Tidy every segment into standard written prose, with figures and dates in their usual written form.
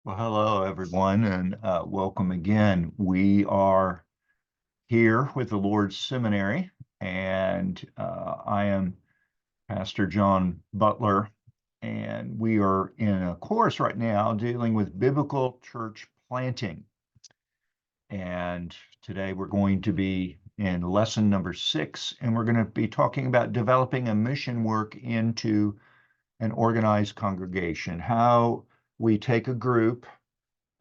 Well, hello, everyone, and welcome again. We are here with the Lord's Seminary, and I am Pastor John Butler, and we are in a course right now dealing with biblical church planting. And today we're going to be in lesson number 6, and we're going to be talking about developing a mission work into an organized congregation, how we take a group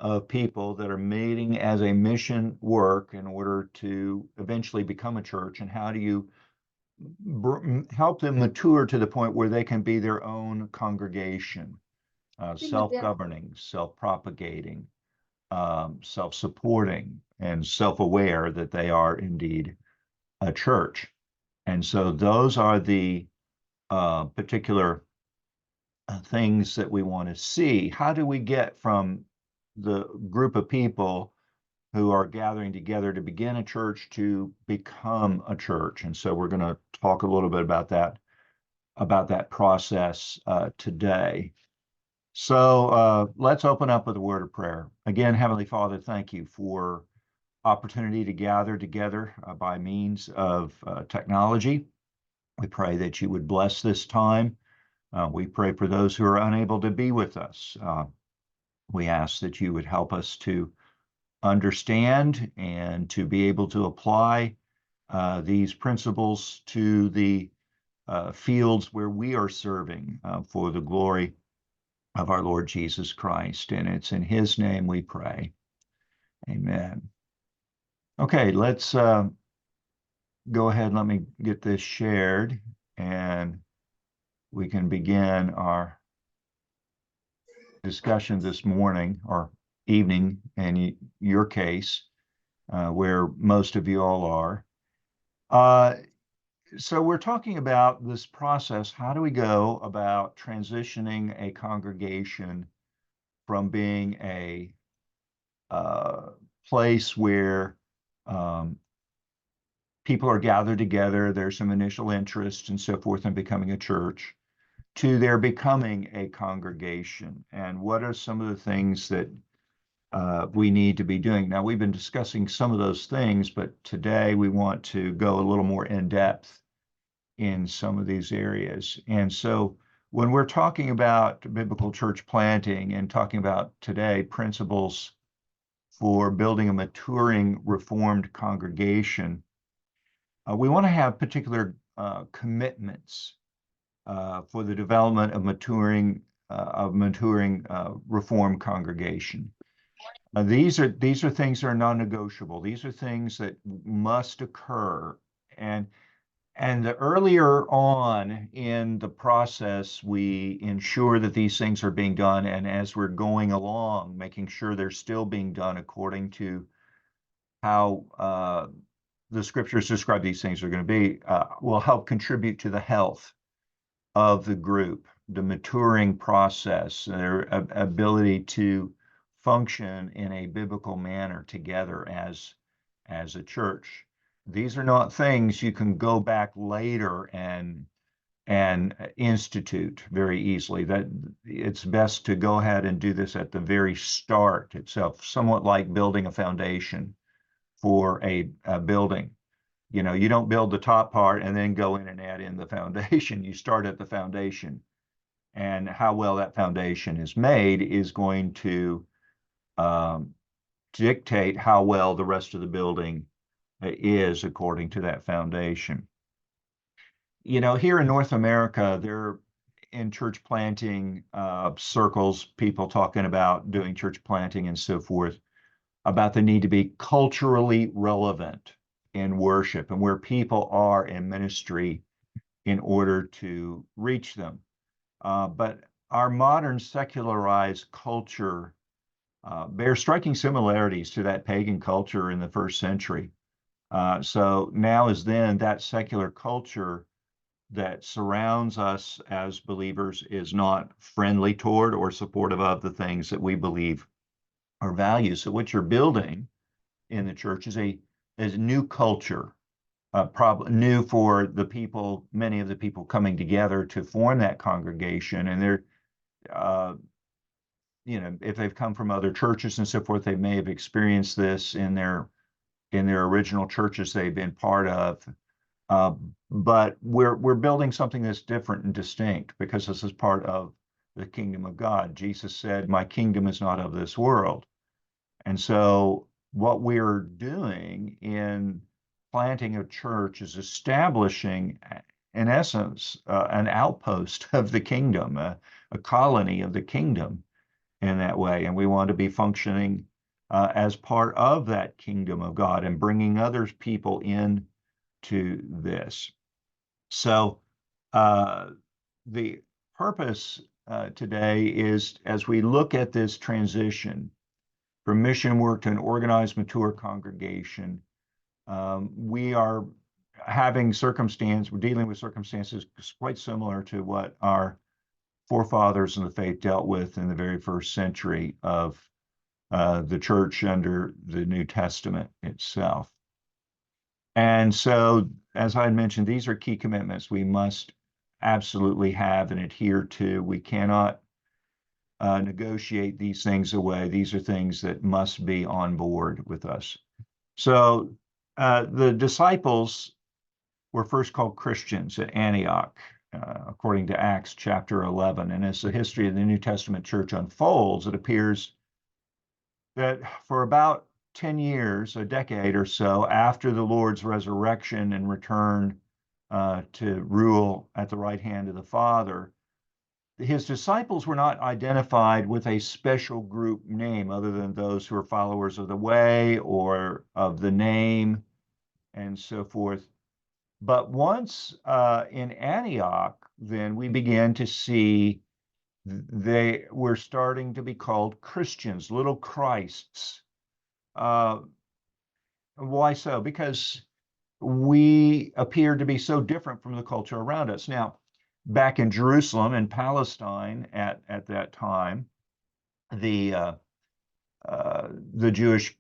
of people that are meeting as a mission work in order to eventually become a church, and how do you help them mature to the point where they can be their own congregation, self-governing, self-propagating, self-supporting, and self-aware that they are indeed a church. And so those are the particular things that we want to see. How do we get from the group of people who are gathering together to begin a church to become a church? And so we're going to talk a little bit about that process today. So let's open up with a word of prayer. Again, Heavenly Father, thank you for opportunity to gather together by means of technology. We pray that you would bless this time. We pray for those who are unable to be with us. We ask that you would help us to understand and to be able to apply these principles to the fields where we are serving for the glory of our Lord Jesus Christ. And it's in his name we pray. Amen. Okay, let's go ahead and let me get this shared, and we can begin our discussion this morning or evening in your case, where most of you all are. So we're talking about this process. How do we go about transitioning a congregation from being a place where people are gathered together, there's some initial interest and so forth in becoming a church, to their becoming a congregation? And what are some of the things that we need to be doing? Now, we've been discussing some of those things, but today we want to go a little more in depth in some of these areas. And so when we're talking about biblical church planting and talking about today principles for building a maturing Reformed congregation, we want to have particular commitments for the development of maturing Reformed congregation. These are things that are non-negotiable. These are things that must occur, and the earlier on in the process we ensure that these things are being done, and as we're going along, making sure they're still being done according to how the scriptures describe these things are going to be, will help contribute to the health of the group, the maturing process, their ability to function in a biblical manner together as a church. These are not things you can go back later and institute very easily. That it's best to go ahead and do this at the very start itself, somewhat like building a foundation for a building. You know, you don't build the top part and then go in and add in the foundation. You start at the foundation, and how well that foundation is made is going to dictate how well the rest of the building is according to that foundation. You know, here in North America, there in church planting circles, people talking about doing church planting and so forth, about the need to be culturally relevant in worship and where people are in ministry in order to reach them. But our modern secularized culture bears striking similarities to that pagan culture in the first century. So now as then, that secular culture that surrounds us as believers is not friendly toward or supportive of the things that we believe are values. So what you're building in the church is a new culture, probably new for the people, many of the people coming together to form that congregation. And they're, if they've come from other churches and so forth, they may have experienced this in their original churches they've been part of. But we're building something that's different and distinct because this is part of the kingdom of God. Jesus said, "My kingdom is not of this world." And so what we're doing in planting a church is establishing, in essence, an outpost of the kingdom, a colony of the kingdom in that way. And we want to be functioning as part of that kingdom of God and bringing other people in to this. So the purpose today is, as we look at this transition from mission work to an organized, mature congregation, we are we're dealing with circumstances quite similar to what our forefathers in the faith dealt with in the very first century of the church under the New Testament itself. And so, as I mentioned, these are key commitments we must absolutely have and adhere to. We cannot negotiate these things away. These are things that must be on board with us. So the disciples were first called Christians at Antioch, according to Acts chapter 11. And as the history of the New Testament church unfolds, it appears that for about 10 years, a decade or so after the Lord's resurrection and return to rule at the right hand of the Father, his disciples were not identified with a special group name other than those who are followers of the way or of the name and so forth. But once in Antioch, then we began to see they were starting to be called Christians, little Christs. Why so? Because we appear to be so different from the culture around us. Now, back in Jerusalem and Palestine at that time, the Jewish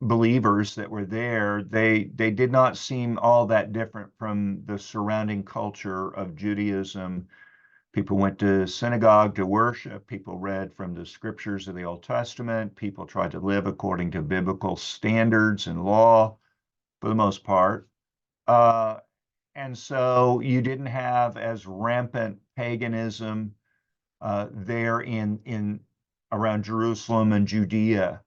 believers that were there, they did not seem all that different from the surrounding culture of Judaism. People went to synagogue to worship. People read from the scriptures of the Old Testament. People tried to live according to biblical standards and law for the most part. And so you didn't have as rampant paganism there in around Jerusalem and Judea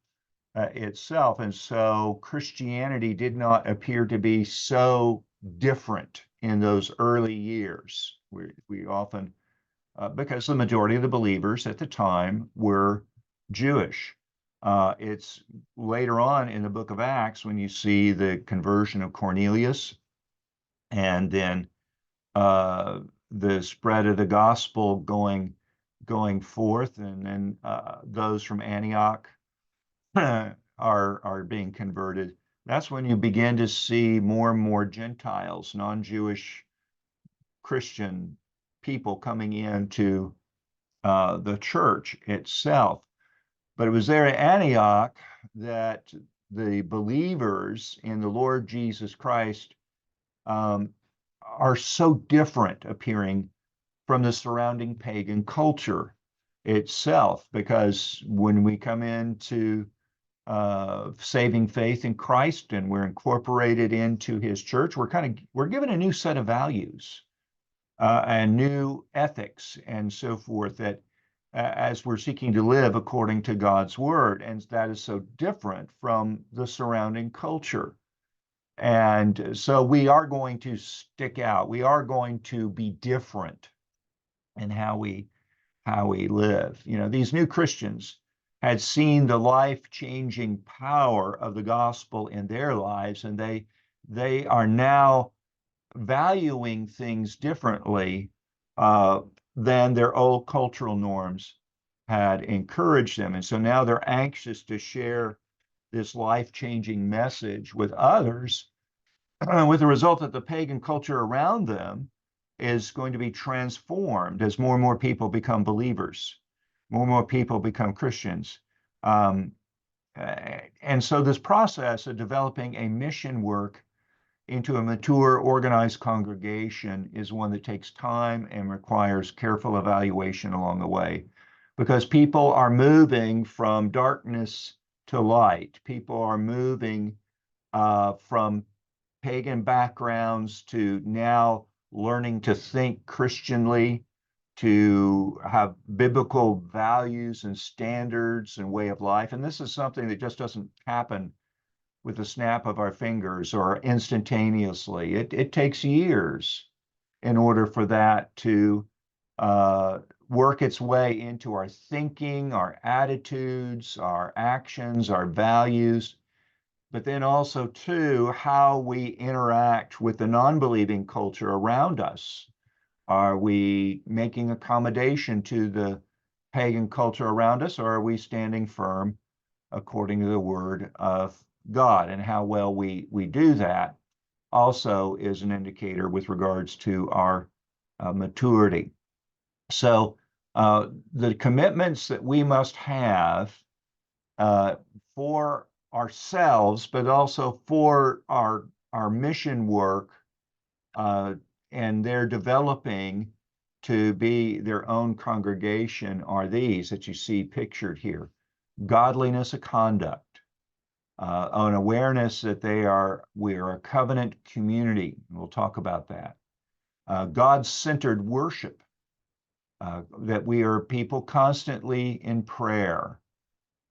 itself. And so Christianity did not appear to be so different in those early years. We often, because the majority of the believers at the time were Jewish. It's later on in the book of Acts when you see the conversion of Cornelius and then the spread of the gospel going forth, and then those from Antioch are being converted. That's when you begin to see more and more Gentiles, non-Jewish Christian people coming into the church itself. But it was there at Antioch that the believers in the Lord Jesus Christ are so different appearing from the surrounding pagan culture itself, because when we come into saving faith in Christ and we're incorporated into his church, we're given a new set of values and new ethics and so forth that as we're seeking to live according to God's word, and that is so different from the surrounding culture. And so we are going to stick out. We are going to be different in how we live. These new Christians had seen the life-changing power of the gospel in their lives, and they are now valuing things differently than their old cultural norms had encouraged them. And so now they're anxious to share this life-changing message with others, with the result that the pagan culture around them is going to be transformed as more and more people become believers, more and more people become Christians. And so this process of developing a mission work into a mature, organized congregation is one that takes time and requires careful evaluation along the way. because people are moving from darkness to light. People are moving from pagan backgrounds to now learning to think Christianly, to have biblical values and standards and way of life. And this is something that just doesn't happen with the snap of our fingers or instantaneously. It takes years in order for that to work its way into our thinking, our attitudes, our actions, our values, but then also, too, how we interact with the non-believing culture around us. Are we making accommodation to the pagan culture around us, or are we standing firm according to the word of God? And how well we do that also is an indicator with regards to our maturity. So the commitments that we must have for ourselves, but also for our mission work, and they're developing to be their own congregation, are these that you see pictured here: godliness of conduct, an awareness that we are a covenant community. We'll talk about that. God-centered worship, that we are people constantly in prayer,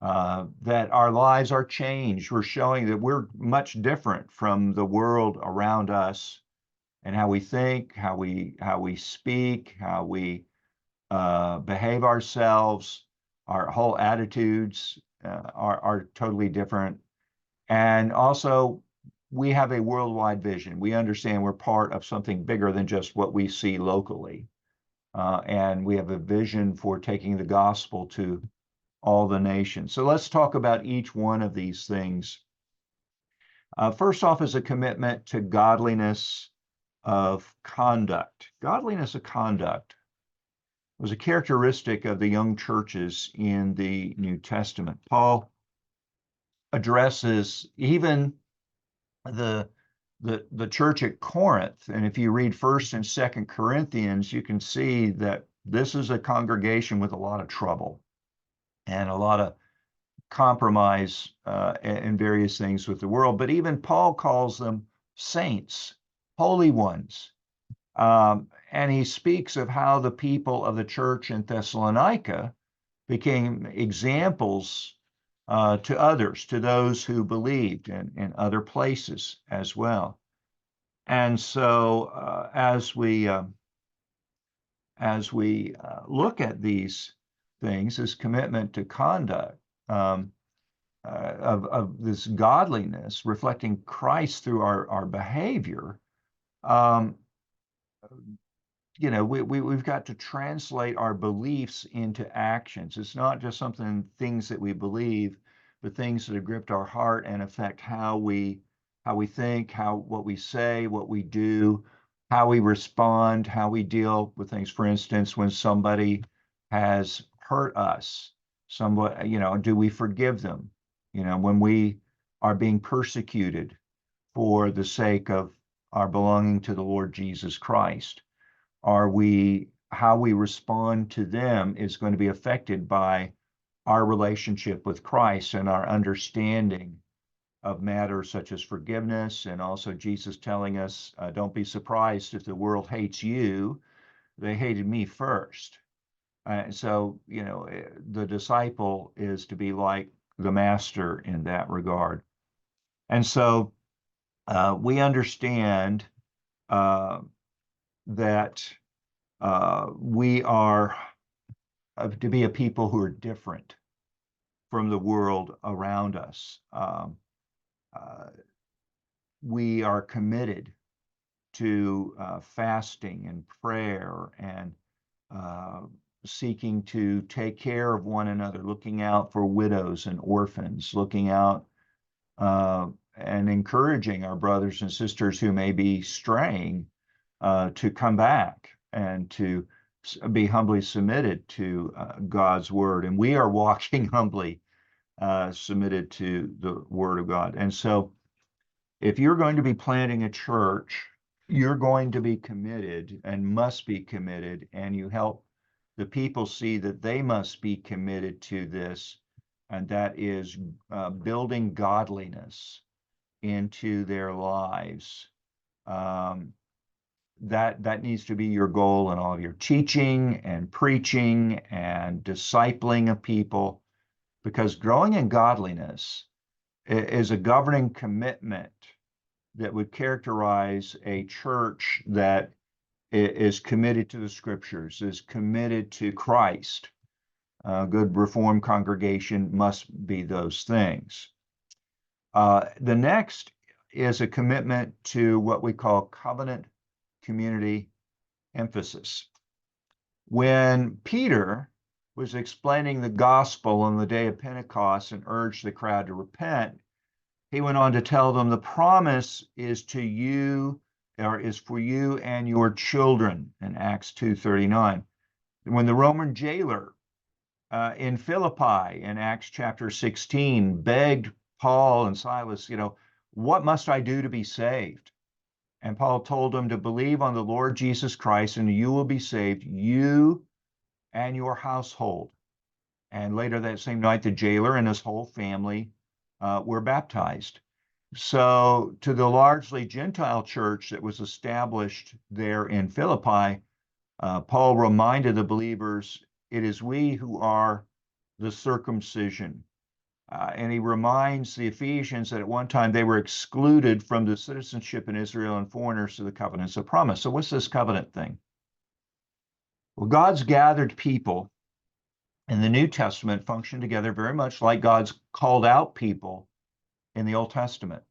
that our lives are changed. We're showing that we're much different from the world around us, and how we think, how we speak, how we behave ourselves, our whole attitudes are totally different. And also, we have a worldwide vision. We understand we're part of something bigger than just what we see locally. And we have a vision for taking the gospel to all the nations. So let's talk about each one of these things. First off is a commitment to godliness of conduct. Godliness of conduct was a characteristic of the young churches in the New Testament. Paul addresses even the church at Corinth, and if you read 1st and 2nd Corinthians, you can see that this is a congregation with a lot of trouble and a lot of compromise in various things with the world. But even Paul calls them saints, holy ones. And he speaks of how the people of the church in Thessalonica became examples to others, to those who believed in other places as well. And so as we look at these things, this commitment to conduct, of this godliness, reflecting Christ through our behavior, we've got to translate our beliefs into actions. It's not just things that we believe, but things that have gripped our heart and affect how we think, what we say, what we do, how we respond, how we deal with things. For instance, when somebody has hurt us, do we forgive them? When we are being persecuted for the sake of our belonging to the Lord Jesus Christ, how we respond to them is going to be affected by our relationship with Christ and our understanding of matters such as forgiveness, and also Jesus telling us, don't be surprised if the world hates you. They hated me first. So, the disciple is to be like the master in that regard. And so we understand that we are to be a people who are different from the world around us. We are committed to fasting and prayer and seeking to take care of one another, looking out for widows and orphans, looking out and encouraging our brothers and sisters who may be straying to come back and to be humbly submitted to God's word. And we are walking humbly submitted to the word of God. And so if you're going to be planting a church, you're going to be committed and must be committed, and you help the people see that they must be committed to this, and that is building godliness into their lives. That needs to be your goal in all of your teaching and preaching and discipling of people, because growing in godliness is a governing commitment that would characterize a church that is committed to the Scriptures, is committed to Christ. A good Reformed congregation must be those things. The next is a commitment to what we call covenant community emphasis. When Peter was explaining the gospel on the day of Pentecost and urged the crowd to repent, he went on to tell them the promise is to you, or is for you and your children, in Acts 2:39. When the Roman jailer in Philippi in Acts chapter 16 begged Paul and Silas, what must I do to be saved? And Paul told them to believe on the Lord Jesus Christ and you will be saved, you and your household. And later that same night, the jailer and his whole family were baptized. So to the largely Gentile church that was established there in Philippi, Paul reminded the believers, it is we who are the circumcision. And he reminds the Ephesians that at one time they were excluded from the citizenship in Israel and foreigners to the covenants of promise. So what's this covenant thing? Well, God's gathered people in the New Testament function together very much like God's called out people in the Old Testament.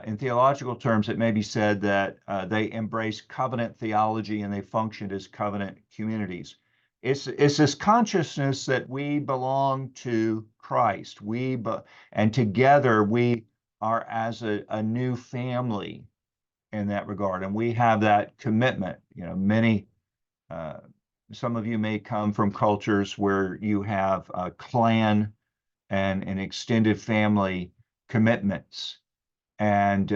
In theological terms, it may be said that they embrace covenant theology and they functioned as covenant communities. It's this consciousness that we belong to Christ. And together we are as a new family in that regard, and we have that commitment. Some of you may come from cultures where you have a clan and an extended family commitments, and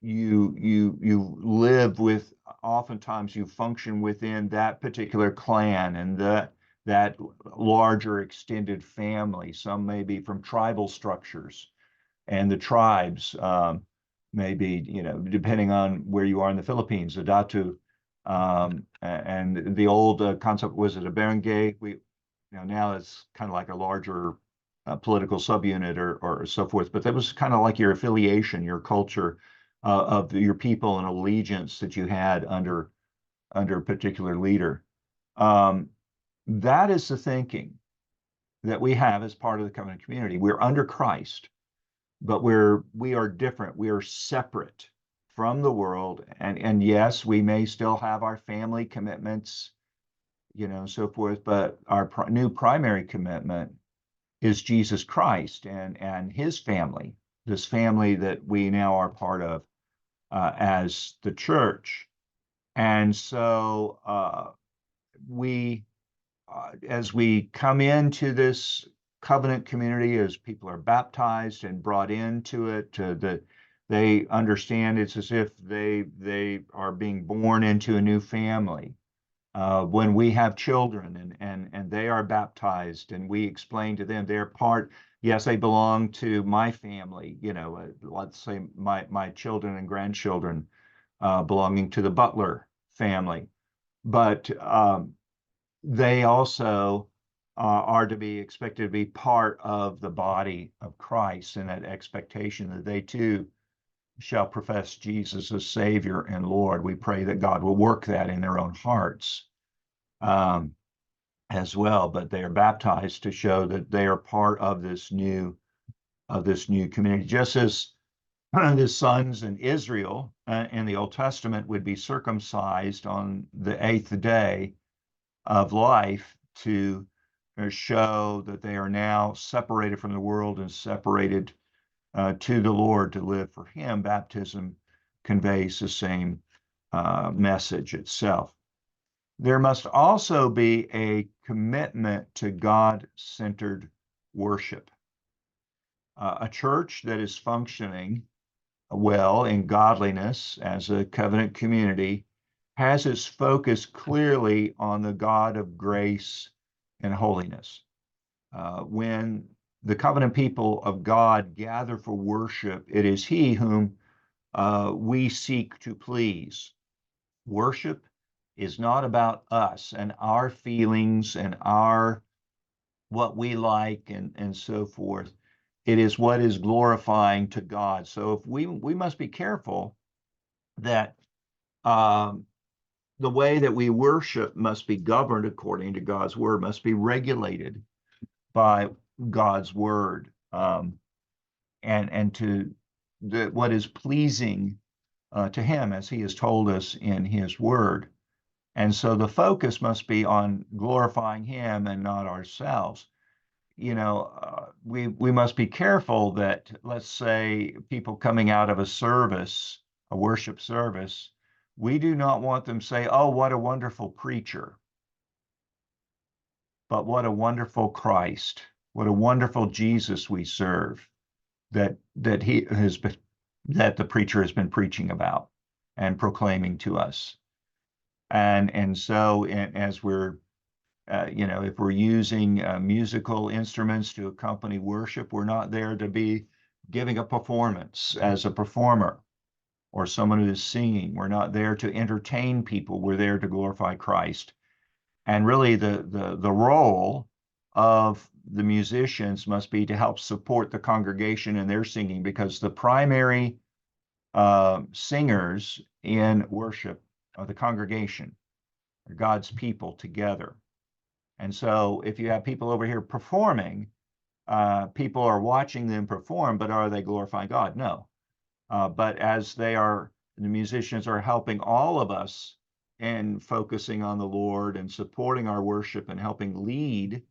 you live with, oftentimes you function within that particular clan and that larger extended family. Some may be from tribal structures, and the tribes may be, depending on where you are in the Philippines, the Datu, and the old concept was it a barangay. Now it's kind of like a larger political subunit or so forth, but that was kind of like your affiliation, your culture of your people and allegiance that you had under a particular leader. That is the thinking that we have as part of the covenant community. We're under Christ, but we are different. We are separate from the world, and yes, we may still have our family commitments, so forth, but our new primary commitment is Jesus Christ and his family, this family that we now are part of as the church. And so as we come into this covenant community, as people are baptized and brought into it, that they understand it's as if they are being born into a new family. When we have children and they are baptized and we explain to them they're part, yes, they belong to my family, let's say my children and grandchildren belonging to the Butler family, but they also are to be expected to be part of the body of Christ, and that expectation that they too shall profess Jesus as Savior and Lord. We pray that God will work that in their own hearts as well, but they are baptized to show that they are part of this new community. Just as the sons in Israel in the Old Testament would be circumcised on the 8th day of life to show that they are now separated from the world and separated to the Lord to live for him, baptism conveys the same message itself. There must also be a commitment to God-centered worship. A church that is functioning well in godliness as a covenant community has its focus clearly on the God of grace and holiness. When the covenant people of God gather for worship, it is He whom we seek to please. Worship is not about us and our feelings and our what we like and so forth. It is what is glorifying to God. So if we must be careful that the way that we worship must be governed according to God's word, must be regulated by God's word, and to what is pleasing to Him, as He has told us in His word. And so the focus must be on glorifying Him and not ourselves. We must be careful that, let's say, people coming out of a service, a worship service, we do not want them to say, "Oh, what a wonderful preacher," but what a wonderful Christ, what a wonderful Jesus we serve, that the preacher has been preaching about and proclaiming to us. And so, as we're if we're using musical instruments to accompany worship, we're not there to be giving a performance as a performer or someone who is singing. We're not there to entertain people. We're there to glorify Christ. And really, the role of the musicians must be to help support the congregation in their singing, because the primary singers in worship are the congregation, are God's people together. And so if you have people over here performing, people are watching them perform, but are they glorifying God? No. But as the musicians are helping all of us in focusing on the Lord and supporting our worship and helping lead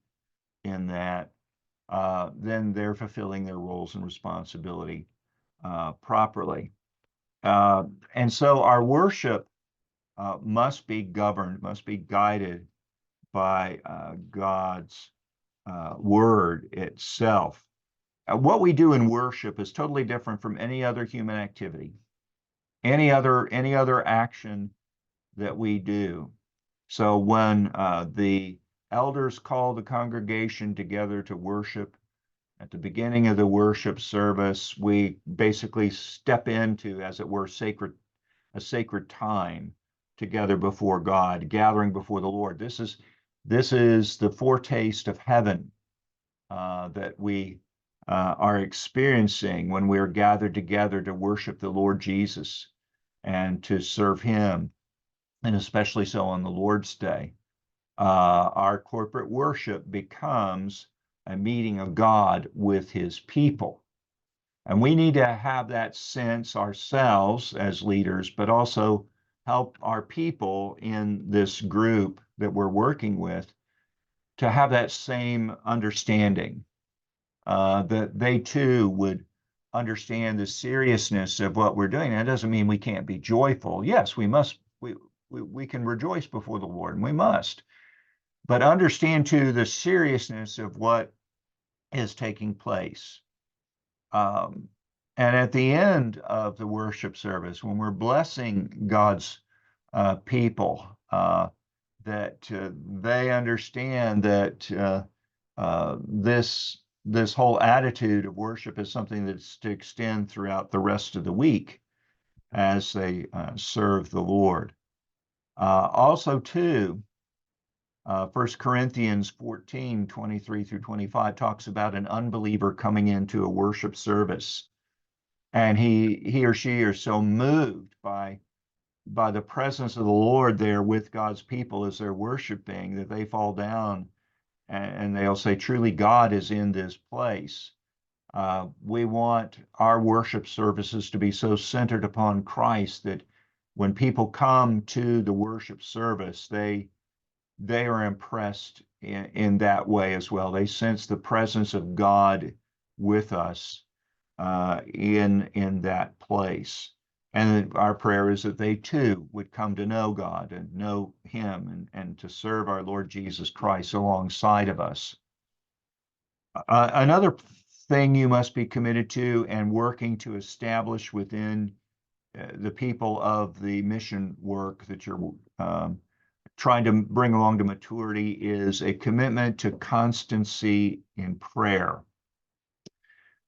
in that, then they're fulfilling their roles and responsibility properly. And so our worship must be governed, must be guided by God's word itself. What we do in worship is totally different from any other human activity, any other action that we do. So when the elders call the congregation together to worship, at the beginning of the worship service, we basically step into, as it were, a sacred time together before God, gathering before the Lord. This is the foretaste of heaven that we are experiencing when we are gathered together to worship the Lord Jesus and to serve Him, and especially so on the Lord's Day. Our corporate worship becomes a meeting of God with His people. And we need to have that sense ourselves as leaders, but also help our people in this group that we're working with to have that same understanding, that they too would understand the seriousness of what we're doing. That doesn't mean we can't be joyful. Yes, we can rejoice before the Lord, and we must, but understand too the seriousness of what is taking place. And at the end of the worship service, when we're blessing God's people, that they understand that this whole attitude of worship is something that's to extend throughout the rest of the week as they serve the Lord. Also, too, 1 Corinthians 14, 23 through 25 talks about an unbeliever coming into a worship service, and he or she are so moved by the presence of the Lord there with God's people as they're worshiping that they fall down and they'll say, "Truly, God is in this place." We want our worship services to be so centered upon Christ that when people come to the worship service, they are impressed in that way as well. They sense the presence of God with us in that place. And our prayer is that they too would come to know God and know Him and to serve our Lord Jesus Christ alongside of us. Another thing you must be committed to and working to establish within the people of the mission work that you're trying to bring along to maturity is a commitment to constancy in prayer,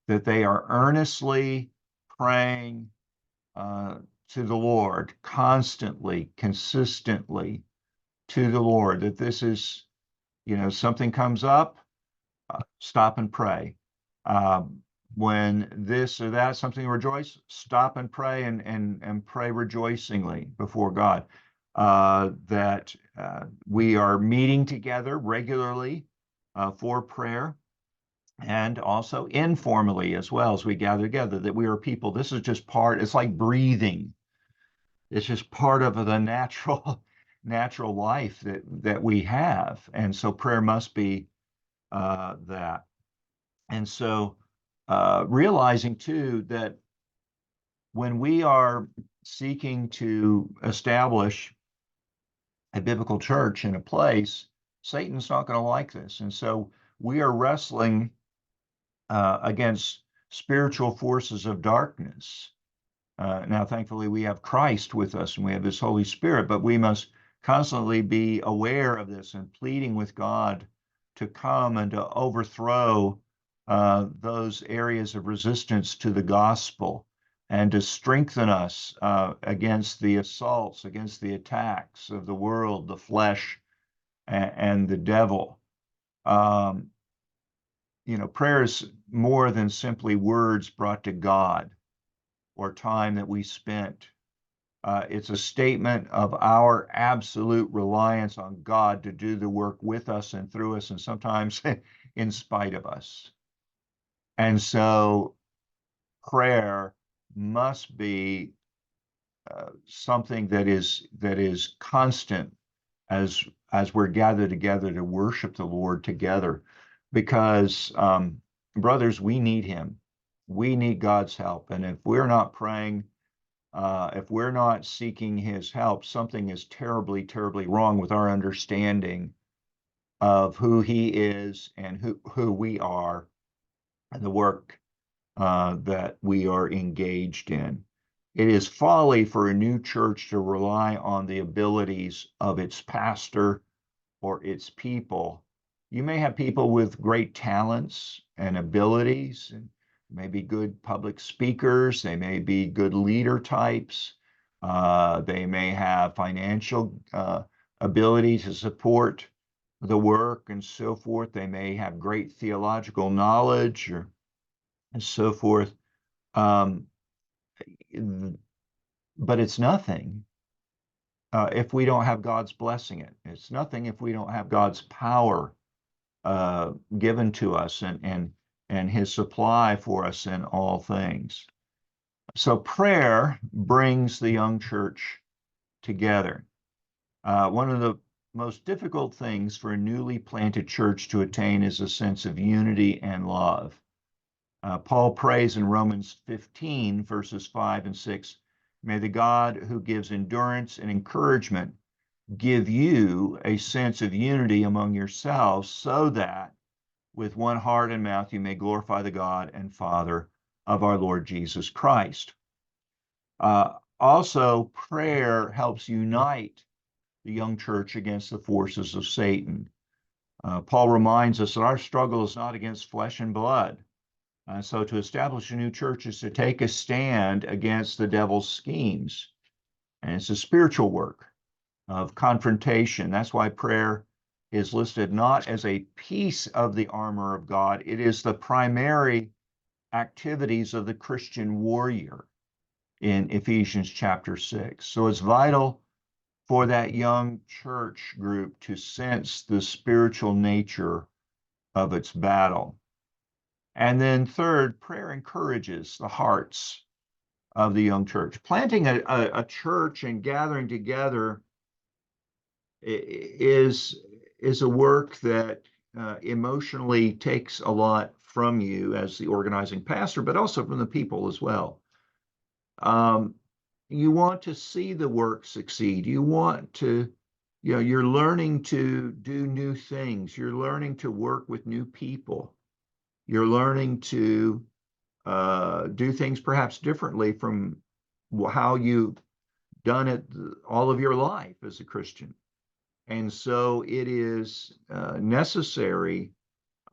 that they are earnestly praying to the Lord, constantly, consistently to the Lord, that this is, something comes up, stop and pray. When this or that, something to rejoice, stop and pray and pray rejoicingly before God. That we are meeting together regularly for prayer, and also informally as well as we gather together, that we are people. This is just part, it's like breathing. It's just part of the natural life that we have. And so prayer must be that. And so realizing too that when we are seeking to establish a biblical church in a place, Satan's not going to like this. And so we are wrestling against spiritual forces of darkness. Now, thankfully, we have Christ with us and we have his Holy Spirit, but we must constantly be aware of this and pleading with God to come and to overthrow those areas of resistance to the gospel and to strengthen us against the assaults, against the attacks of the world, the flesh, and the devil. Prayer is more than simply words brought to God or time that we spent. It's a statement of our absolute reliance on God to do the work with us and through us, and sometimes in spite of us. And so prayer must be something that is constant as we're gathered together to worship the Lord together, because brothers, we need him. We need God's help. And if we're not praying, if we're not seeking his help, something is terribly, terribly wrong with our understanding of who he is and who we are and the work that we are engaged in. It is folly for a new church to rely on the abilities of its pastor or its people. You may have people with great talents and abilities, and maybe good public speakers, they may be good leader types, they may have financial ability to support the work and so forth, they may have great theological knowledge and so forth. But it's nothing if we don't have God's blessing it. It's nothing if we don't have God's power given to us and his supply for us in all things. So prayer brings the young church together. One of the most difficult things for a newly planted church to attain is a sense of unity and love. Paul prays in Romans 15, verses 5 and 6, may the God who gives endurance and encouragement give you a sense of unity among yourselves, so that with one heart and mouth you may glorify the God and Father of our Lord Jesus Christ. Also, prayer helps unite the young church against the forces of Satan. Paul reminds us that our struggle is not against flesh and blood. So to establish a new church is to take a stand against the devil's schemes. And it's a spiritual work of confrontation. That's why prayer is listed not as a piece of the armor of God. It is the primary activities of the Christian warrior in Ephesians chapter 6. So it's vital for that young church group to sense the spiritual nature of its battle. And then third, prayer encourages the hearts of the young church. Planting a church and gathering together is a work that emotionally takes a lot from you as the organizing pastor, but also from the people as well. You want to see the work succeed. You want to, you're learning to do new things. You're learning to work with new people. You're learning to do things perhaps differently from how you've done it all of your life as a Christian. And so it is necessary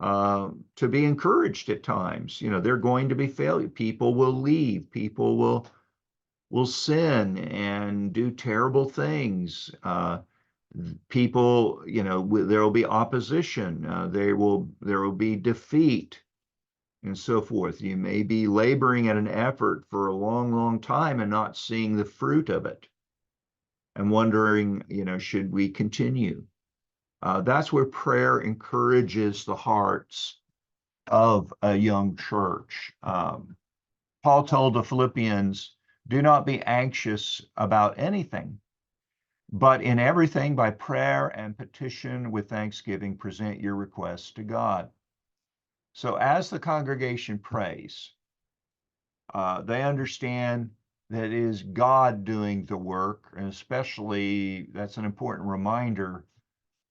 to be encouraged at times. There are going to be failure. People will leave. People will sin and do terrible things. People, there will be opposition. There will be defeat and so forth. You may be laboring at an effort for a long, long time and not seeing the fruit of it and wondering, should we continue? That's where prayer encourages the hearts of a young church. Paul told the Philippians, do not be anxious about anything, but in everything by prayer and petition with thanksgiving, present your requests to God. So as the congregation prays, they understand that it is God doing the work, and especially that's an important reminder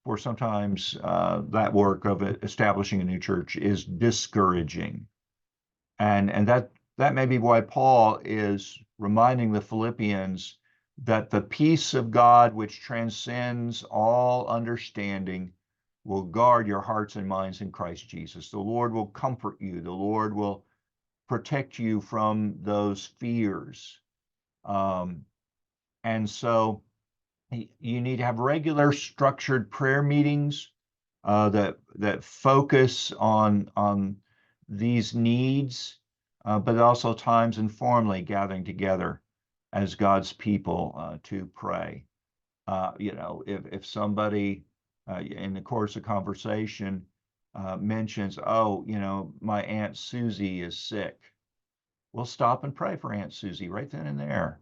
for sometimes that work of establishing a new church is discouraging. And that may be why Paul is reminding the Philippians that the peace of God, which transcends all understanding, will guard your hearts and minds in Christ Jesus. The Lord will comfort you. The Lord will protect you from those fears. And so you need to have regular structured prayer meetings that focus on these needs, but also times informally gathering together as God's people to pray. If somebody in the course of conversation mentions, oh, my Aunt Susie is sick, we'll stop and pray for Aunt Susie right then and there,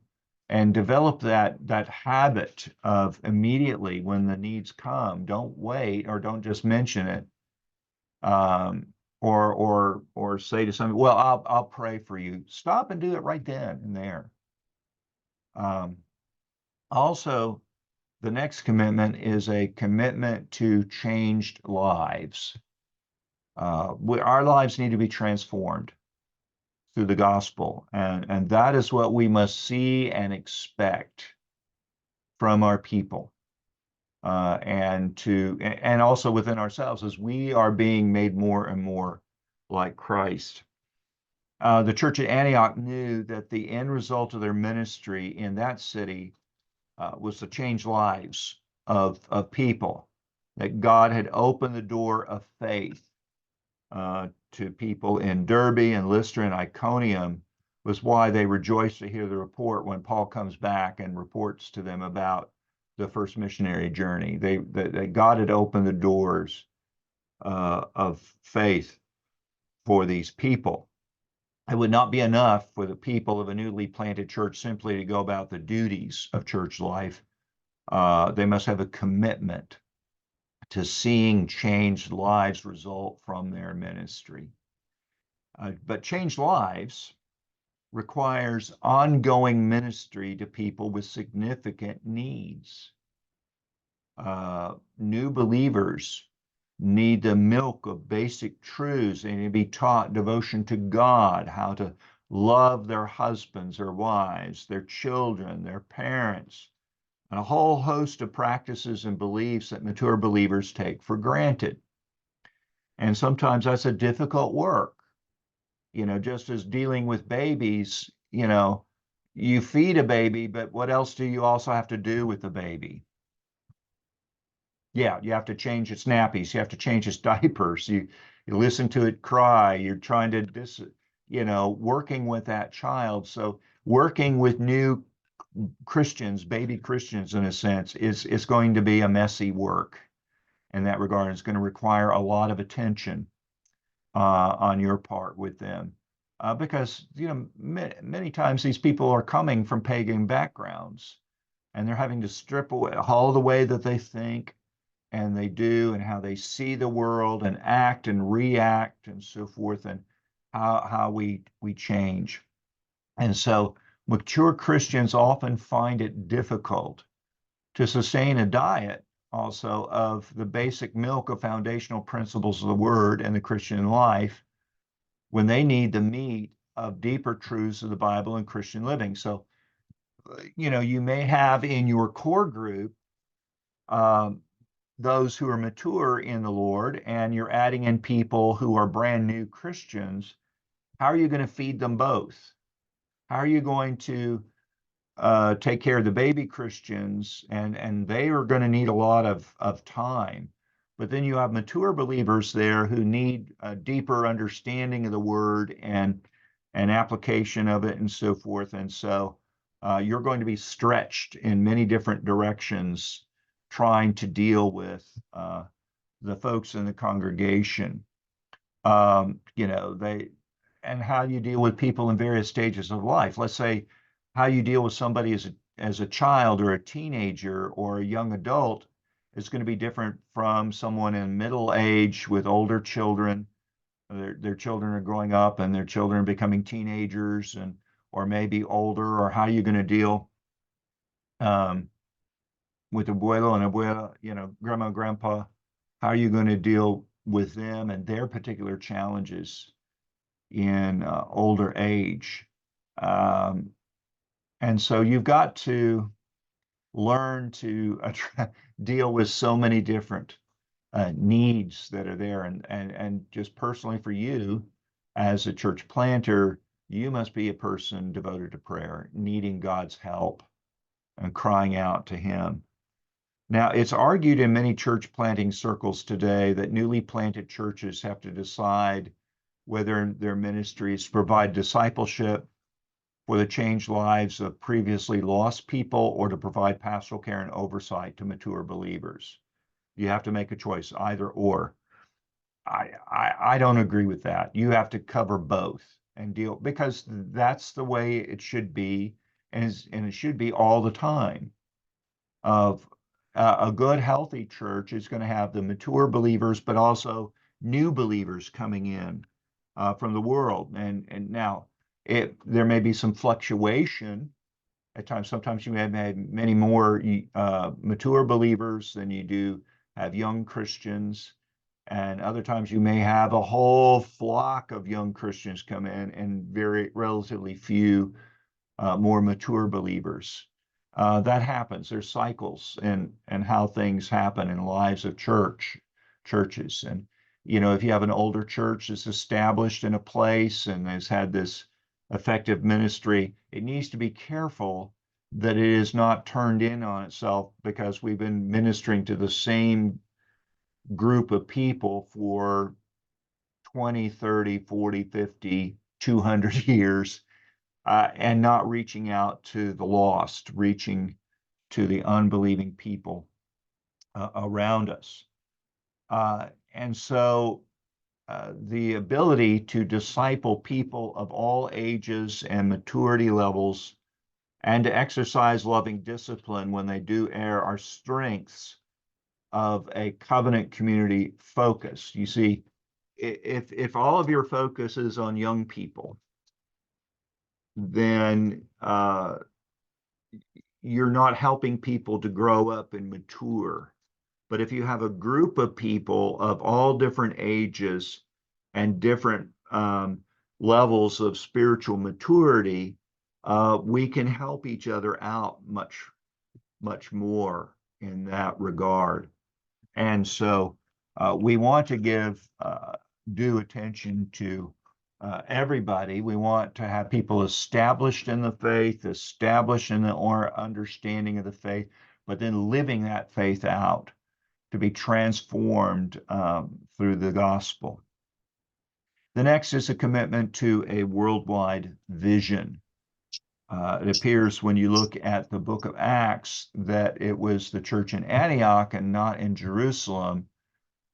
and develop that habit of immediately when the needs come, don't wait or don't just mention it, or say to somebody, well, I'll pray for you. Stop and do it right then and there. Also, the next commitment is a commitment to changed lives. Our lives need to be transformed through the gospel, and that is what we must see and expect from our people, and also within ourselves as we are being made more and more like Christ. The church at Antioch knew that the end result of their ministry in that city was to change lives of people, that God had opened the door of faith to people in Derbe and Lystra and Iconium, was why they rejoiced to hear the report when Paul comes back and reports to them about the first missionary journey. That God had opened the doors of faith for these people. It would not be enough for the people of a newly planted church simply to go about the duties of church life. They must have a commitment to seeing changed lives result from their ministry. But changed lives requires ongoing ministry to people with significant needs. New believers need the milk of basic truths. They need to be taught devotion to God, how to love their husbands or wives, their children, their parents, and a whole host of practices and beliefs that mature believers take for granted. And sometimes that's a difficult work. Just as dealing with babies, you feed a baby, but what else do you also have to do with the baby? Yeah, you have to change its nappies. You have to change its diapers. You listen to it cry. You're trying to, working with that child. So working with new Christians, baby Christians in a sense, is going to be a messy work in that regard. It's going to require a lot of attention on your part with them. Because, many times these people are coming from pagan backgrounds and they're having to strip away all the way that they think and they do and how they see the world and act and react and so forth, and how we change. And so mature Christians often find it difficult to sustain a diet also of the basic milk of foundational principles of the Word and the Christian life when they need the meat of deeper truths of the Bible and Christian living. So you may have in your core group um, those who are mature in the Lord, and you're adding in people who are brand new Christians. How are you going to feed them both? How are you going to take care of the baby Christians? And they are going to need a lot of time. But then you have mature believers there who need a deeper understanding of the word and application of it and so forth. And so you're going to be stretched in many different directions trying to deal with the folks in the congregation. And how you deal with people in various stages of life. Let's say how you deal with somebody as a child or a teenager or a young adult is going to be different from someone in middle age with older children. Their children are growing up and their children are becoming teenagers or maybe older, or how you're going to deal um, with abuelo and abuela, grandma and grandpa. How are you going to deal with them and their particular challenges in older age? And so you've got to learn to deal with so many different needs that are there. And just personally for you, as a church planter, you must be a person devoted to prayer, needing God's help and crying out to Him. Now, it's argued in many church planting circles today that newly planted churches have to decide whether their ministries provide discipleship for the changed lives of previously lost people or to provide pastoral care and oversight to mature believers. You have to make a choice, either or. I don't agree with that. You have to cover both and deal, because that's the way it should be, and it should be all the time. Of a good, healthy church is going to have the mature believers, but also new believers coming in from the world. And now there may be some fluctuation at times. Sometimes you may have many more mature believers than you do have young Christians. And other times you may have a whole flock of young Christians come in and very relatively few more mature believers. That happens. There's cycles and how things happen in the lives of churches. And if you have an older church that's established in a place and has had this effective ministry, it needs to be careful that it is not turned in on itself because we've been ministering to the same group of people for 20, 30, 40, 50, 200 years, and not reaching out to the lost, reaching to the unbelieving people around us. And so the ability to disciple people of all ages and maturity levels and to exercise loving discipline when they do err are strengths of a covenant community focus. You see, if all of your focus is on young people, then you're not helping people to grow up and mature. But if you have a group of people of all different ages and different levels of spiritual maturity, we can help each other out much, much more in that regard. And so we want to give due attention to everybody. We want to have people established in the faith, established in the understanding of the faith, but then living that faith out to be transformed through the gospel. The next is a commitment to a worldwide vision. It appears when you look at the book of Acts that it was the church in Antioch and not in Jerusalem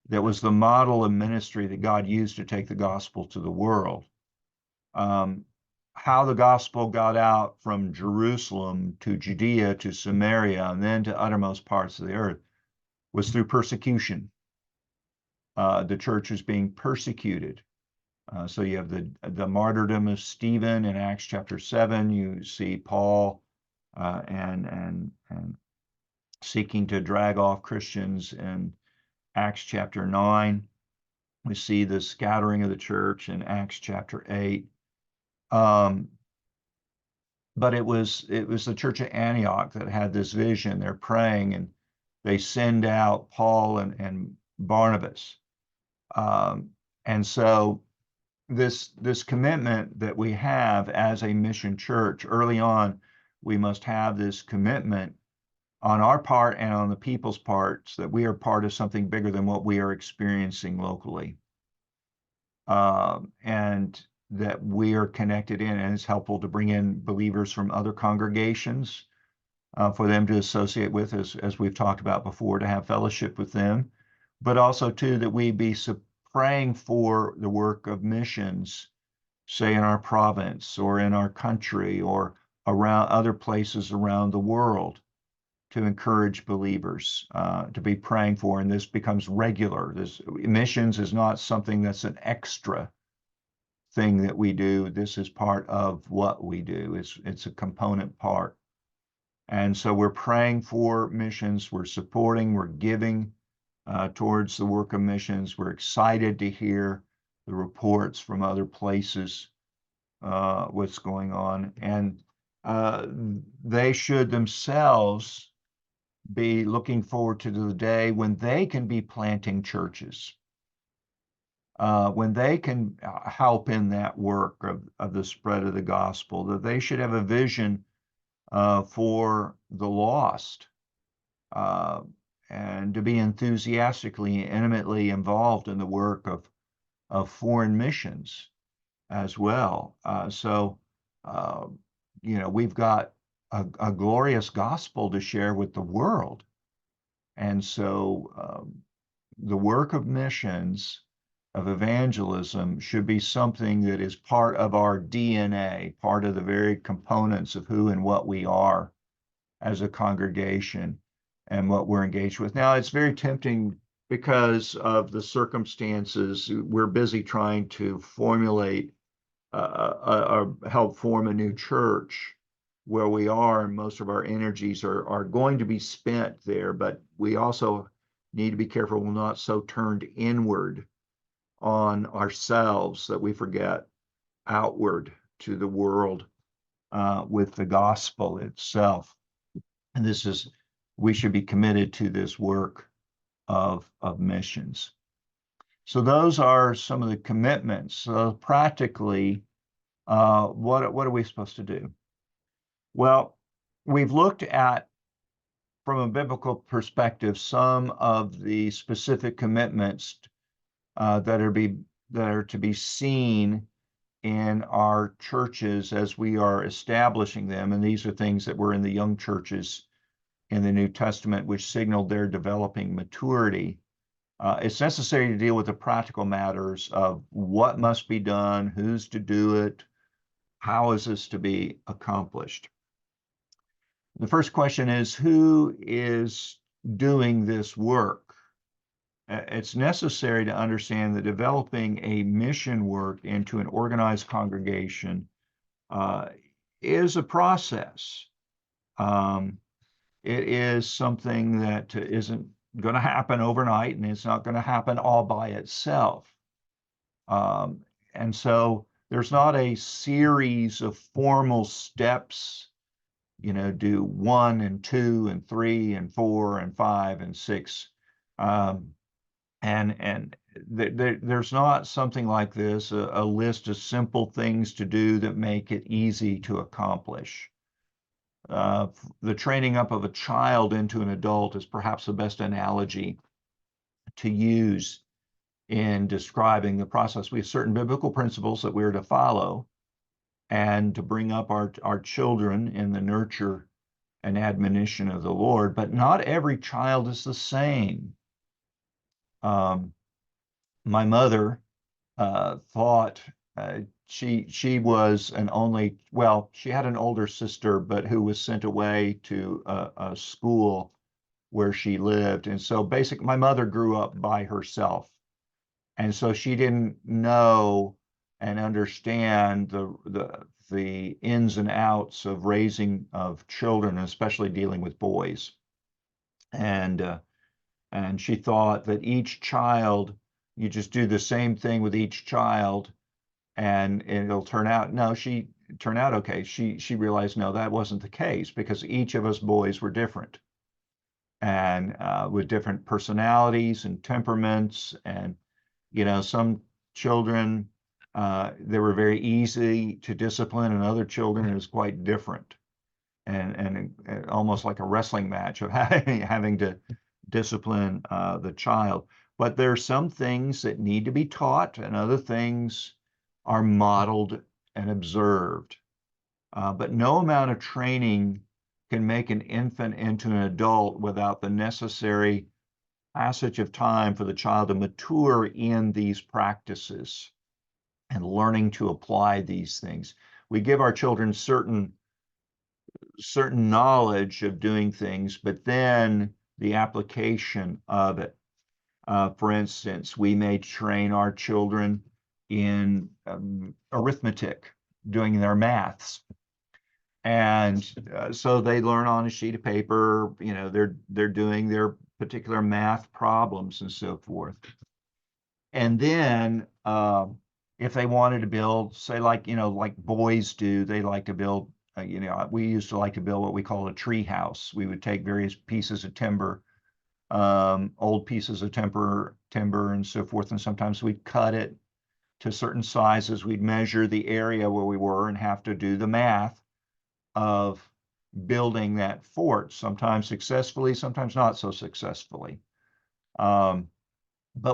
that was the model of ministry that God used to take the gospel to the world. How the gospel got out from Jerusalem to Judea to Samaria and then to uttermost parts of the earth was through persecution. The church was being persecuted. So you have the martyrdom of Stephen in Acts chapter 7. You see Paul and seeking to drag off Christians in Acts chapter 9. We see the scattering of the church in Acts chapter 8. but it was the church at Antioch that had this vision. They're praying and they send out Paul and Barnabas. And so this commitment that we have as a mission church early on, we must have this commitment on our part and on the people's parts that we are part of something bigger than what we are experiencing locally. And that we are connected in, and it's helpful to bring in believers from other congregations for them to associate with, as we've talked about before, to have fellowship with them, but also too that we be praying for the work of missions, say in our province or in our country or around other places around the world, to encourage believers to be praying for. And this becomes regular. This missions is not something that's an extra thing that we do. This is part of what we do. It's a component part. And so we're praying for missions, we're supporting, we're giving towards the work of missions. We're excited to hear the reports from other places, what's going on. And they should themselves be looking forward to the day when they can be planting churches, when they can help in that work of the spread of the gospel, that they should have a vision for the lost, and to be enthusiastically and intimately involved in the work of foreign missions as well. We've got a glorious gospel to share with the world. And so the work of missions, of evangelism, should be something that is part of our DNA, part of the very components of who and what we are as a congregation and what we're engaged with. Now, it's very tempting because of the circumstances. We're busy trying to formulate help form a new church where we are, and most of our energies are going to be spent there. But we also need to be careful we're not so turned inward on ourselves that we forget outward to the world with the gospel itself. And we should be committed to this work of missions. So those are some of the commitments. So practically, what are we supposed to do? Well, we've looked at, from a biblical perspective, some of the specific commitments that are to be seen in our churches as we are establishing them. And these are things that were in the young churches in the New Testament, which signaled their developing maturity. It's necessary to deal with the practical matters of what must be done, who's to do it, how is this to be accomplished. The first question is, who is doing this work? It's necessary to understand that developing a mission work into an organized congregation is a process. It is something that isn't going to happen overnight, and it's not going to happen all by itself. And so there's not a series of formal steps, do 1 and 2 and 3 and 4 and 5 and 6. There's not something like this, a list of simple things to do that make it easy to accomplish. The training up of a child into an adult is perhaps the best analogy to use in describing the process. We have certain biblical principles that we're to follow and to bring up our children in the nurture and admonition of the Lord, but not every child is the same. My mother thought she was she had an older sister, but who was sent away to a school where she lived. And so basically, my mother grew up by herself. And so she didn't know and understand the ins and outs of raising of children, especially dealing with boys. And she thought that each child, you just do the same thing with each child and it'll turn out. No, turn out okay. She realized, no, that wasn't the case, because each of us boys were different, and with different personalities and temperaments. And, some children, they were very easy to discipline, and other children it was quite different. And almost like a wrestling match of having to discipline the child. But there are some things that need to be taught, and other things are modeled and observed. But no amount of training can make an infant into an adult without the necessary passage of time for the child to mature in these practices and learning to apply these things. We give our children certain knowledge of doing things, but then the application of it. For instance, we may train our children in arithmetic, doing their maths. And so they learn on a sheet of paper, they're doing their particular math problems and so forth. And then if they wanted to build, say, like boys do, they like to build, we used to like to build what we call a tree house. We would take various pieces of timber, old pieces of timber and so forth, and sometimes we'd cut it to certain sizes. We'd measure the area where we were and have to do the math of building that fort, sometimes successfully, sometimes not so successfully. But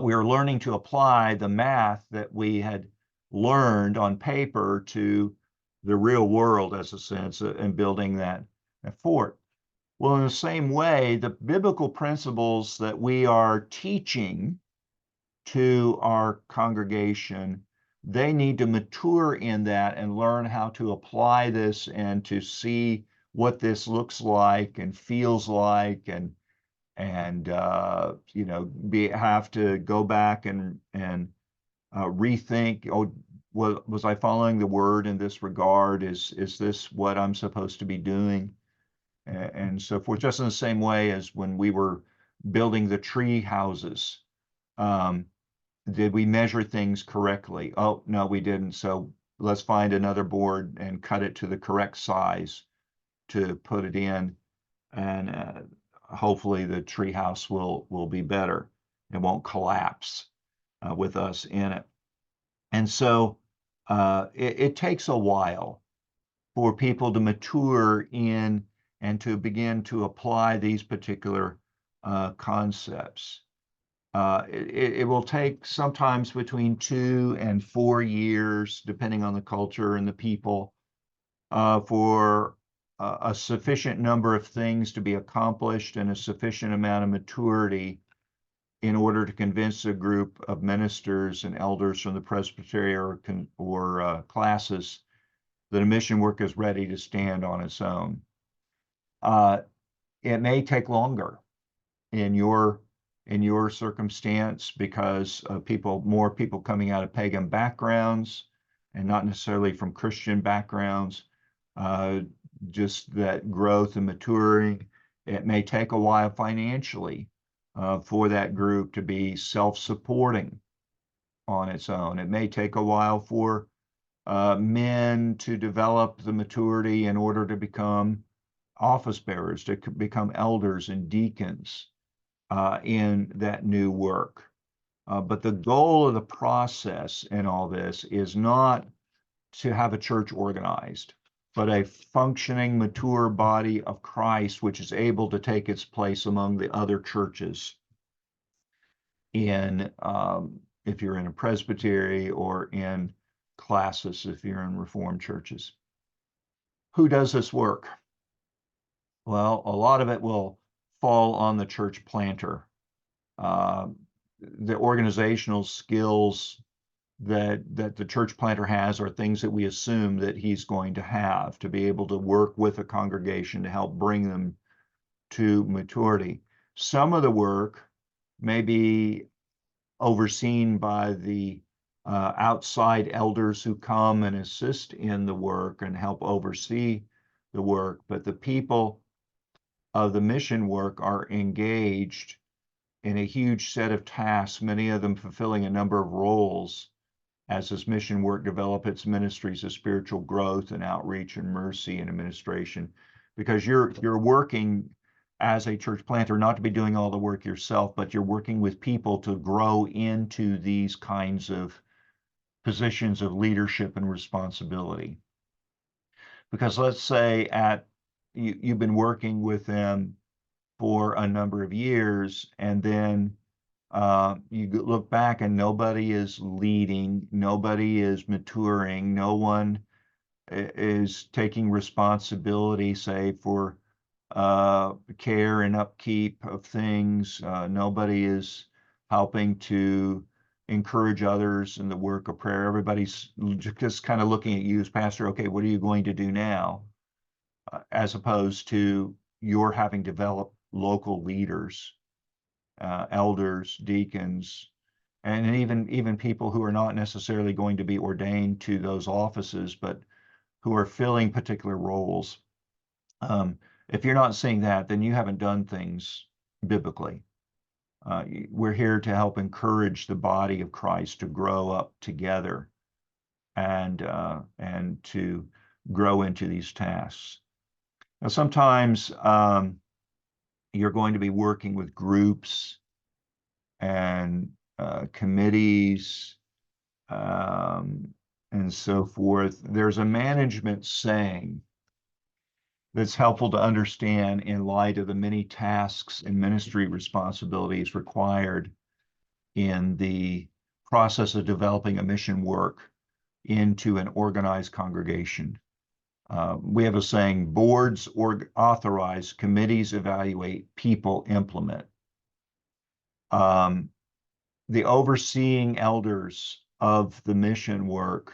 we were learning to apply the math that we had learned on paper to the real world, as a sense, in building that fort. Well, in the same way, the biblical principles that we are teaching to our congregation, they need to mature in that and learn how to apply this and to see what this looks like and feels like, and have to go back and rethink. Oh, was I following the word in this regard? Is this what I'm supposed to be doing? And so forth. Just in the same way as when we were building the tree houses, did we measure things correctly? Oh, no, we didn't. So let's find another board and cut it to the correct size to put it in, and hopefully the tree house will be better. It won't collapse with us in it. And so it takes a while for people to mature in and to begin to apply these particular concepts. It will take sometimes between 2 and 4 years, depending on the culture and the people, for a sufficient number of things to be accomplished and a sufficient amount of maturity in order to convince a group of ministers and elders from the presbytery or classes that a mission work is ready to stand on its own. It may take longer in your circumstance because of more people coming out of pagan backgrounds and not necessarily from Christian backgrounds. Just that growth and maturing. It may take a while financially for that group to be self-supporting on its own. It may take a while for men to develop the maturity in order to become office bearers, to become elders and deacons in that new work. But the goal of the process in all this is not to have a church organized, but a functioning, mature body of Christ, which is able to take its place among the other churches in, if you're in a presbytery, or in classis if you're in Reformed churches. Who does this work? Well, a lot of it will fall on the church planter. The organizational skills that the church planter has are things that we assume that he's going to have to be able to work with a congregation to help bring them to maturity. Some of the work may be overseen by the outside elders who come and assist in the work and help oversee the work, but the people of the mission work are engaged in a huge set of tasks, many of them fulfilling a number of roles as this mission work develop its ministries of spiritual growth and outreach and mercy and administration, because you're working as a church planter, not to be doing all the work yourself, but you're working with people to grow into these kinds of positions of leadership and responsibility. Because let's say you've been working with them for a number of years, and then you look back and nobody is leading, nobody is maturing, no one is taking responsibility, say, for care and upkeep of things. Nobody is helping to encourage others in the work of prayer. Everybody's just kind of looking at you as pastor. Okay, what are you going to do now? As opposed to you're having developed local leaders, elders, deacons, and even people who are not necessarily going to be ordained to those offices, but who are filling particular roles. If you're not seeing that, then you haven't done things biblically. We're here to help encourage the body of Christ to grow up together and to grow into these tasks. Now, sometimes you're going to be working with groups and committees and so forth. There's a management saying that's helpful to understand in light of the many tasks and ministry responsibilities required in the process of developing a mission work into an organized congregation. We have a saying, boards authorize, committees evaluate, people implement. The overseeing elders of the mission work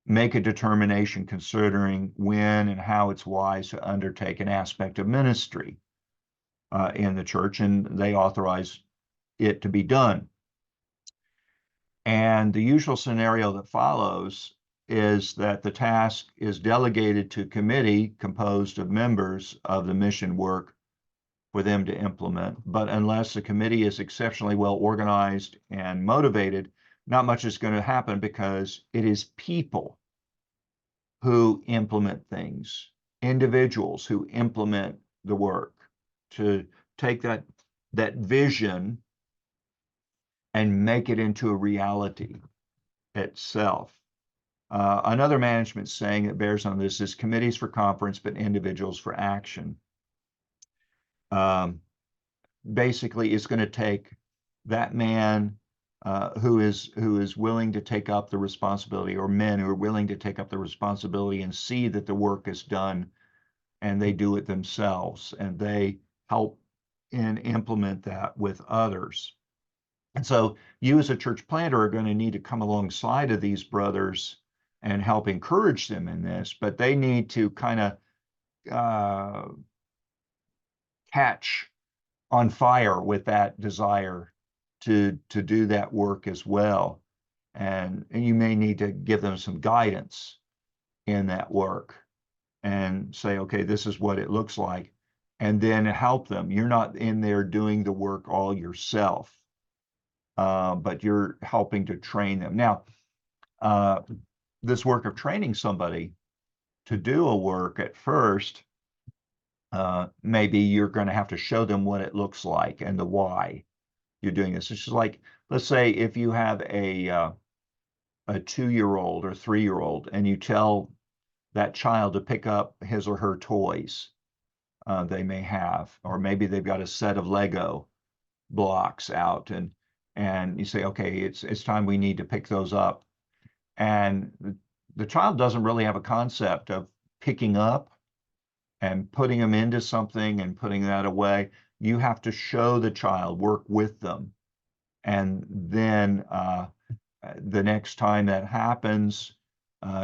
make a determination considering when and how it's wise to undertake an aspect of ministry in the church, and they authorize it to be done. And the usual scenario that follows is that the task is delegated to a committee composed of members of the mission work for them to implement. But unless the committee is exceptionally well organized and motivated, not much is going to happen, because it is people who implement things, individuals who implement the work, to take that vision and make it into a reality itself. Another management saying that bears on this is committees for conference, but individuals for action. Basically, it's going to take that man who is willing to take up the responsibility, or men who are willing to take up the responsibility and see that the work is done, and they do it themselves, and they help and implement that with others. And so you as a church planter are going to need to come alongside of these brothers and help encourage them in this, but they need to kind of catch on fire with that desire to do that work as well. And you may need to give them some guidance in that work and say, okay, this is what it looks like, and then help them. You're not in there doing the work all yourself, but you're helping to train them. Now, this work of training somebody to do a work at first, maybe you're going to have to show them what it looks like and the why you're doing this. It's just like, let's say if you have a 2-year-old or 3-year-old, and you tell that child to pick up his or her toys they may have, or maybe they've got a set of Lego blocks out, and you say, okay, it's time we need to pick those up. And the child doesn't really have a concept of picking up and putting them into something and putting that away. You have to show the child, work with them. And then the next time that happens,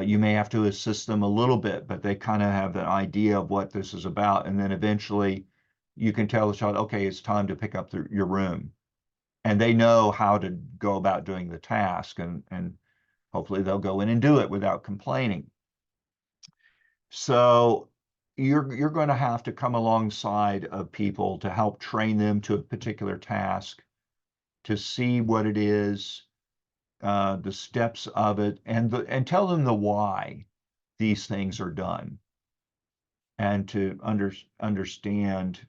you may have to assist them a little bit, but they kind of have an idea of what this is about. And then eventually you can tell the child, okay, it's time to pick up your room. And they know how to go about doing the task, and hopefully they'll go in and do it without complaining. So you're going to have to come alongside of people to help train them to a particular task, to see what it is the steps of it, and tell them the why these things are done, and to understand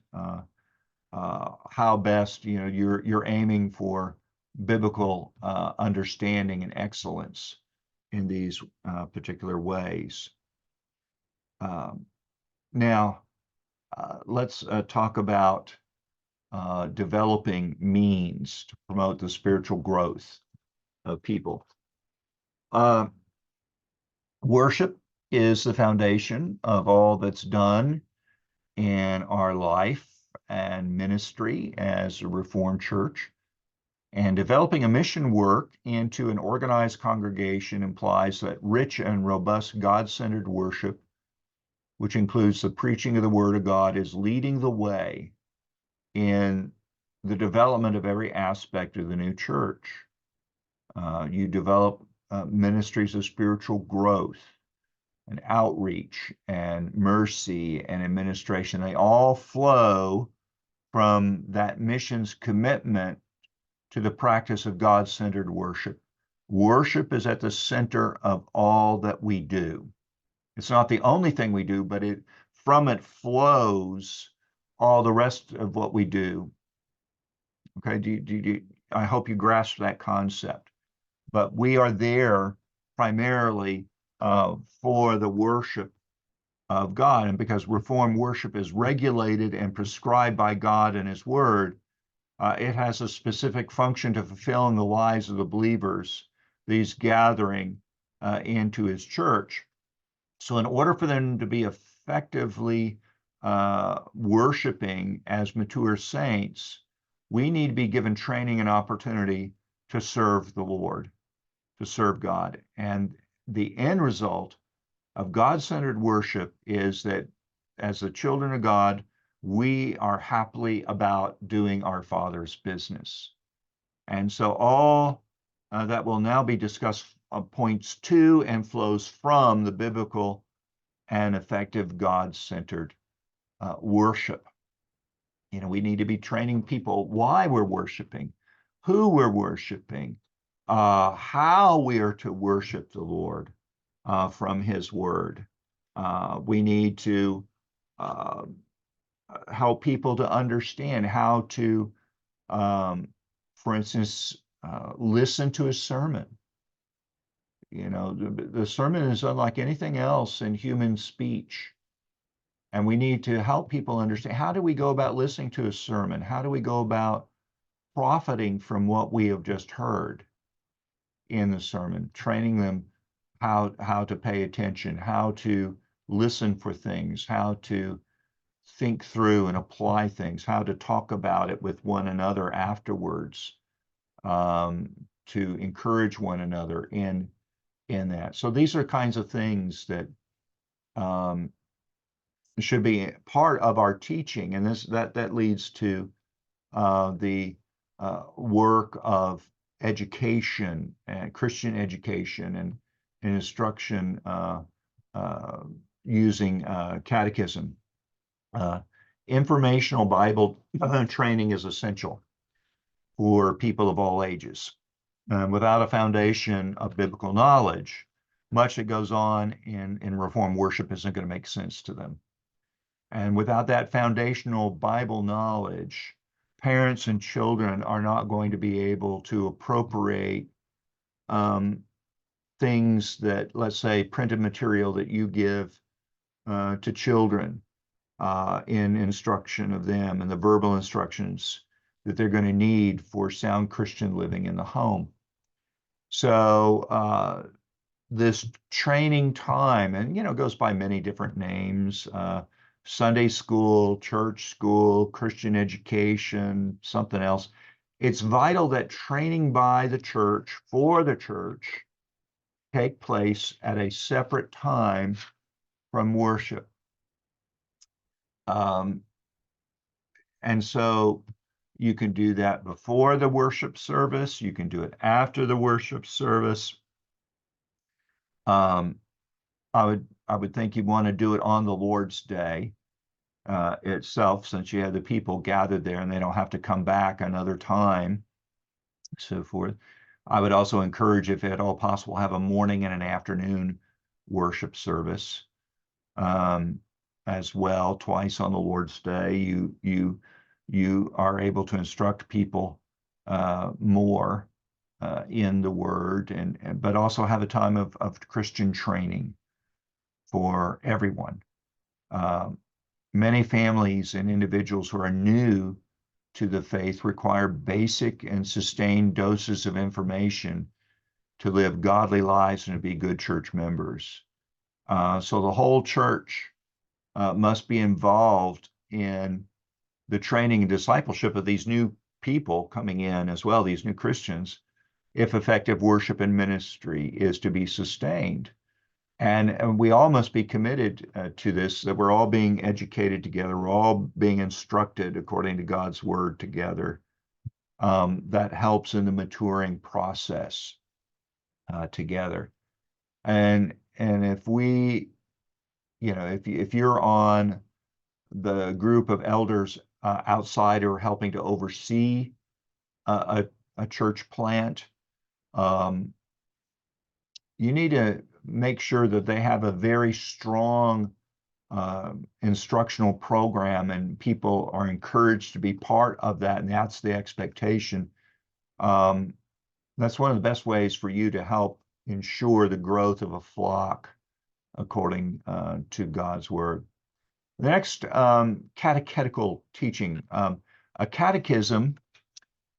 how best, you're aiming for biblical understanding and excellence in these particular ways. Now, let's talk about developing means to promote the spiritual growth of people. Worship is the foundation of all that's done in our life and ministry as a Reformed church. And developing a mission work into an organized congregation implies that rich and robust God-centered worship, which includes the preaching of the Word of God, is leading the way in the development of every aspect of the new church. You develop ministries of spiritual growth and outreach and mercy and administration. They all flow from that mission's commitment to the practice of God-centered worship. Worship is at the center of all that we do. It's not the only thing we do, but from it flows all the rest of what we do. Okay, I hope you grasp that concept. But we are there primarily for the worship of God. And because Reformed worship is regulated and prescribed by God and His Word, it has a specific function to fulfill in the lives of the believers, these gathering into His church. So in order for them to be effectively worshiping as mature saints, we need to be given training and opportunity to serve the Lord, to serve God. And the end result of God-centered worship is that as the children of God, we are happily about doing our Father's business. And so all that will now be discussed points to and flows from the biblical and effective God-centered worship. We need to be training people why we're worshiping, who we're worshiping, how we are to worship the Lord from His Word. We need to help people to understand how to, for instance, listen to a sermon. The sermon is unlike anything else in human speech. And we need to help people understand, how do we go about listening to a sermon? How do we go about profiting from what we have just heard in the sermon, training them how to pay attention, how to listen for things, how to think through and apply things, how to talk about it with one another afterwards, to encourage one another in that. So these are kinds of things that should be part of our teaching, and that leads to the work of education and Christian education and instruction using catechism. Informational Bible training is essential for people of all ages. Without a foundation of biblical knowledge, much that goes on in Reformed worship isn't going to make sense to them. And without that foundational Bible knowledge, parents and children are not going to be able to appropriate things that, let's say, printed material that you give to children in instruction of them, and the verbal instructions that they're going to need for sound Christian living in the home. So this training time, and it goes by many different names, Sunday school, church school, Christian education, something else. It's vital that training by the church for the church take place at a separate time from worship. And so you can do that before the worship service. You can do it after the worship service. I would think you'd want to do it on the Lord's Day itself, since you have the people gathered there and they don't have to come back another time, so forth. I would also encourage, if at all possible, have a morning and an afternoon worship service as well, twice on the Lord's Day. You are able to instruct people more in the Word, but also have a time of Christian training for everyone. Many families and individuals who are new to the faith require basic and sustained doses of information to live godly lives and to be good church members. So the whole church must be involved in the training and discipleship of these new people coming in as well, these new Christians, if effective worship and ministry is to be sustained. And we all must be committed to this, that we're all being educated together, we're all being instructed according to God's word together. That helps in the maturing process together. And if we, if you're on the group of elders outside who are helping to oversee a church plant, you need to make sure that they have a very strong instructional program, and people are encouraged to be part of that, and that's the expectation. That's one of the best ways for you to help ensure the growth of a flock according to God's word. The next, catechetical teaching. A catechism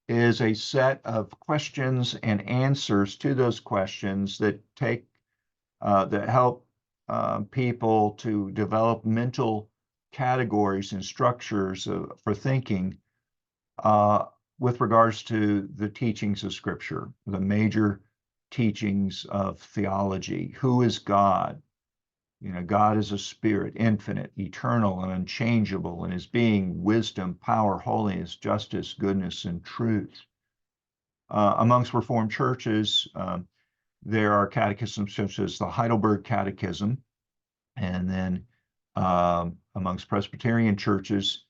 is a set of questions and answers to those questions that help people to develop mental categories and structures for thinking with regards to the teachings of Scripture, the major teachings of theology. Who is God? God is a spirit, infinite, eternal, and unchangeable in his being, wisdom, power, holiness, justice, goodness, and truth. Amongst Reformed churches, there are catechisms such as the Heidelberg Catechism, and then amongst Presbyterian churches,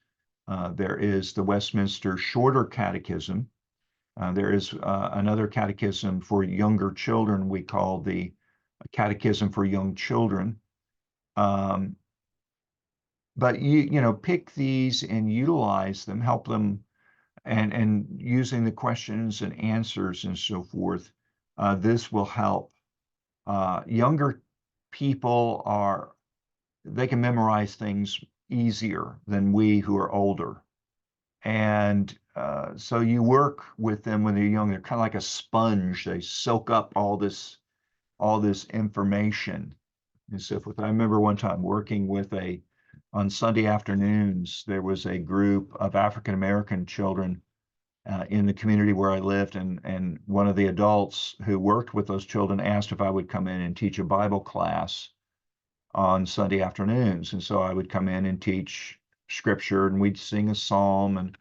there is the Westminster Shorter Catechism. There is another catechism for younger children we call the Catechism for Young Children. But pick these and utilize them, help them, and using the questions and answers and so forth. This will help. Younger people they can memorize things easier than we who are older. And so you work with them when they're young. They're kind of like a sponge. They soak up all this information and so forth. I remember one time working on Sunday afternoons, there was a group of African American children in the community where I lived, and one of the adults who worked with those children asked if I would come in and teach a Bible class on Sunday afternoons. And so I would come in and teach Scripture, and we'd sing a psalm, and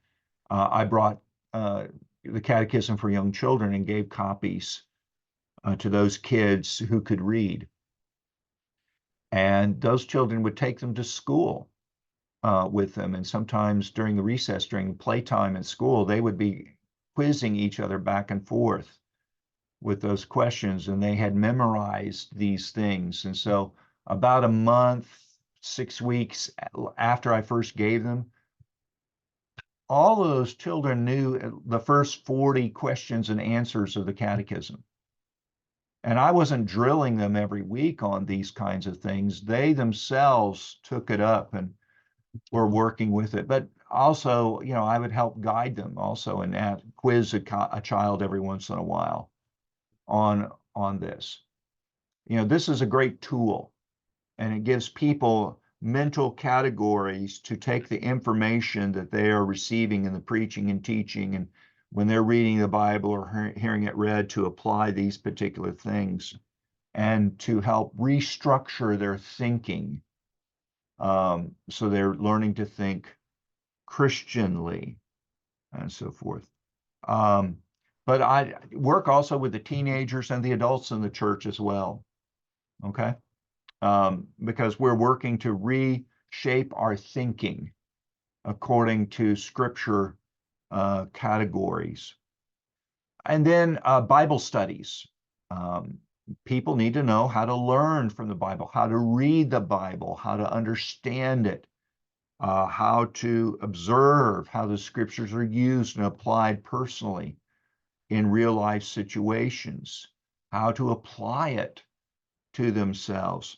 I brought the Catechism for Young Children and gave copies to those kids who could read. And those children would take them to school with them. And sometimes during the recess, during playtime at school, they would be quizzing each other back and forth with those questions. And they had memorized these things. And so about a month, 6 weeks after I first gave them, all of those children knew the first 40 questions and answers of the catechism. And I wasn't drilling them every week on these kinds of things. They themselves took it up and were working with it. But also, I would help guide them also and quiz a child every once in a while on this. This is a great tool, and it gives people mental categories to take the information that they are receiving in the preaching and teaching, and when they're reading the Bible or hearing it read, to apply these particular things and to help restructure their thinking. So they're learning to think Christianly and so forth. But I work also with the teenagers and the adults in the church as well, okay? Because we're working to reshape our thinking according to Scripture categories. And then Bible studies. People need to know how to learn from the Bible, how to read the Bible, how to understand it, how to observe how the scriptures are used and applied personally in real life situations, how to apply it to themselves.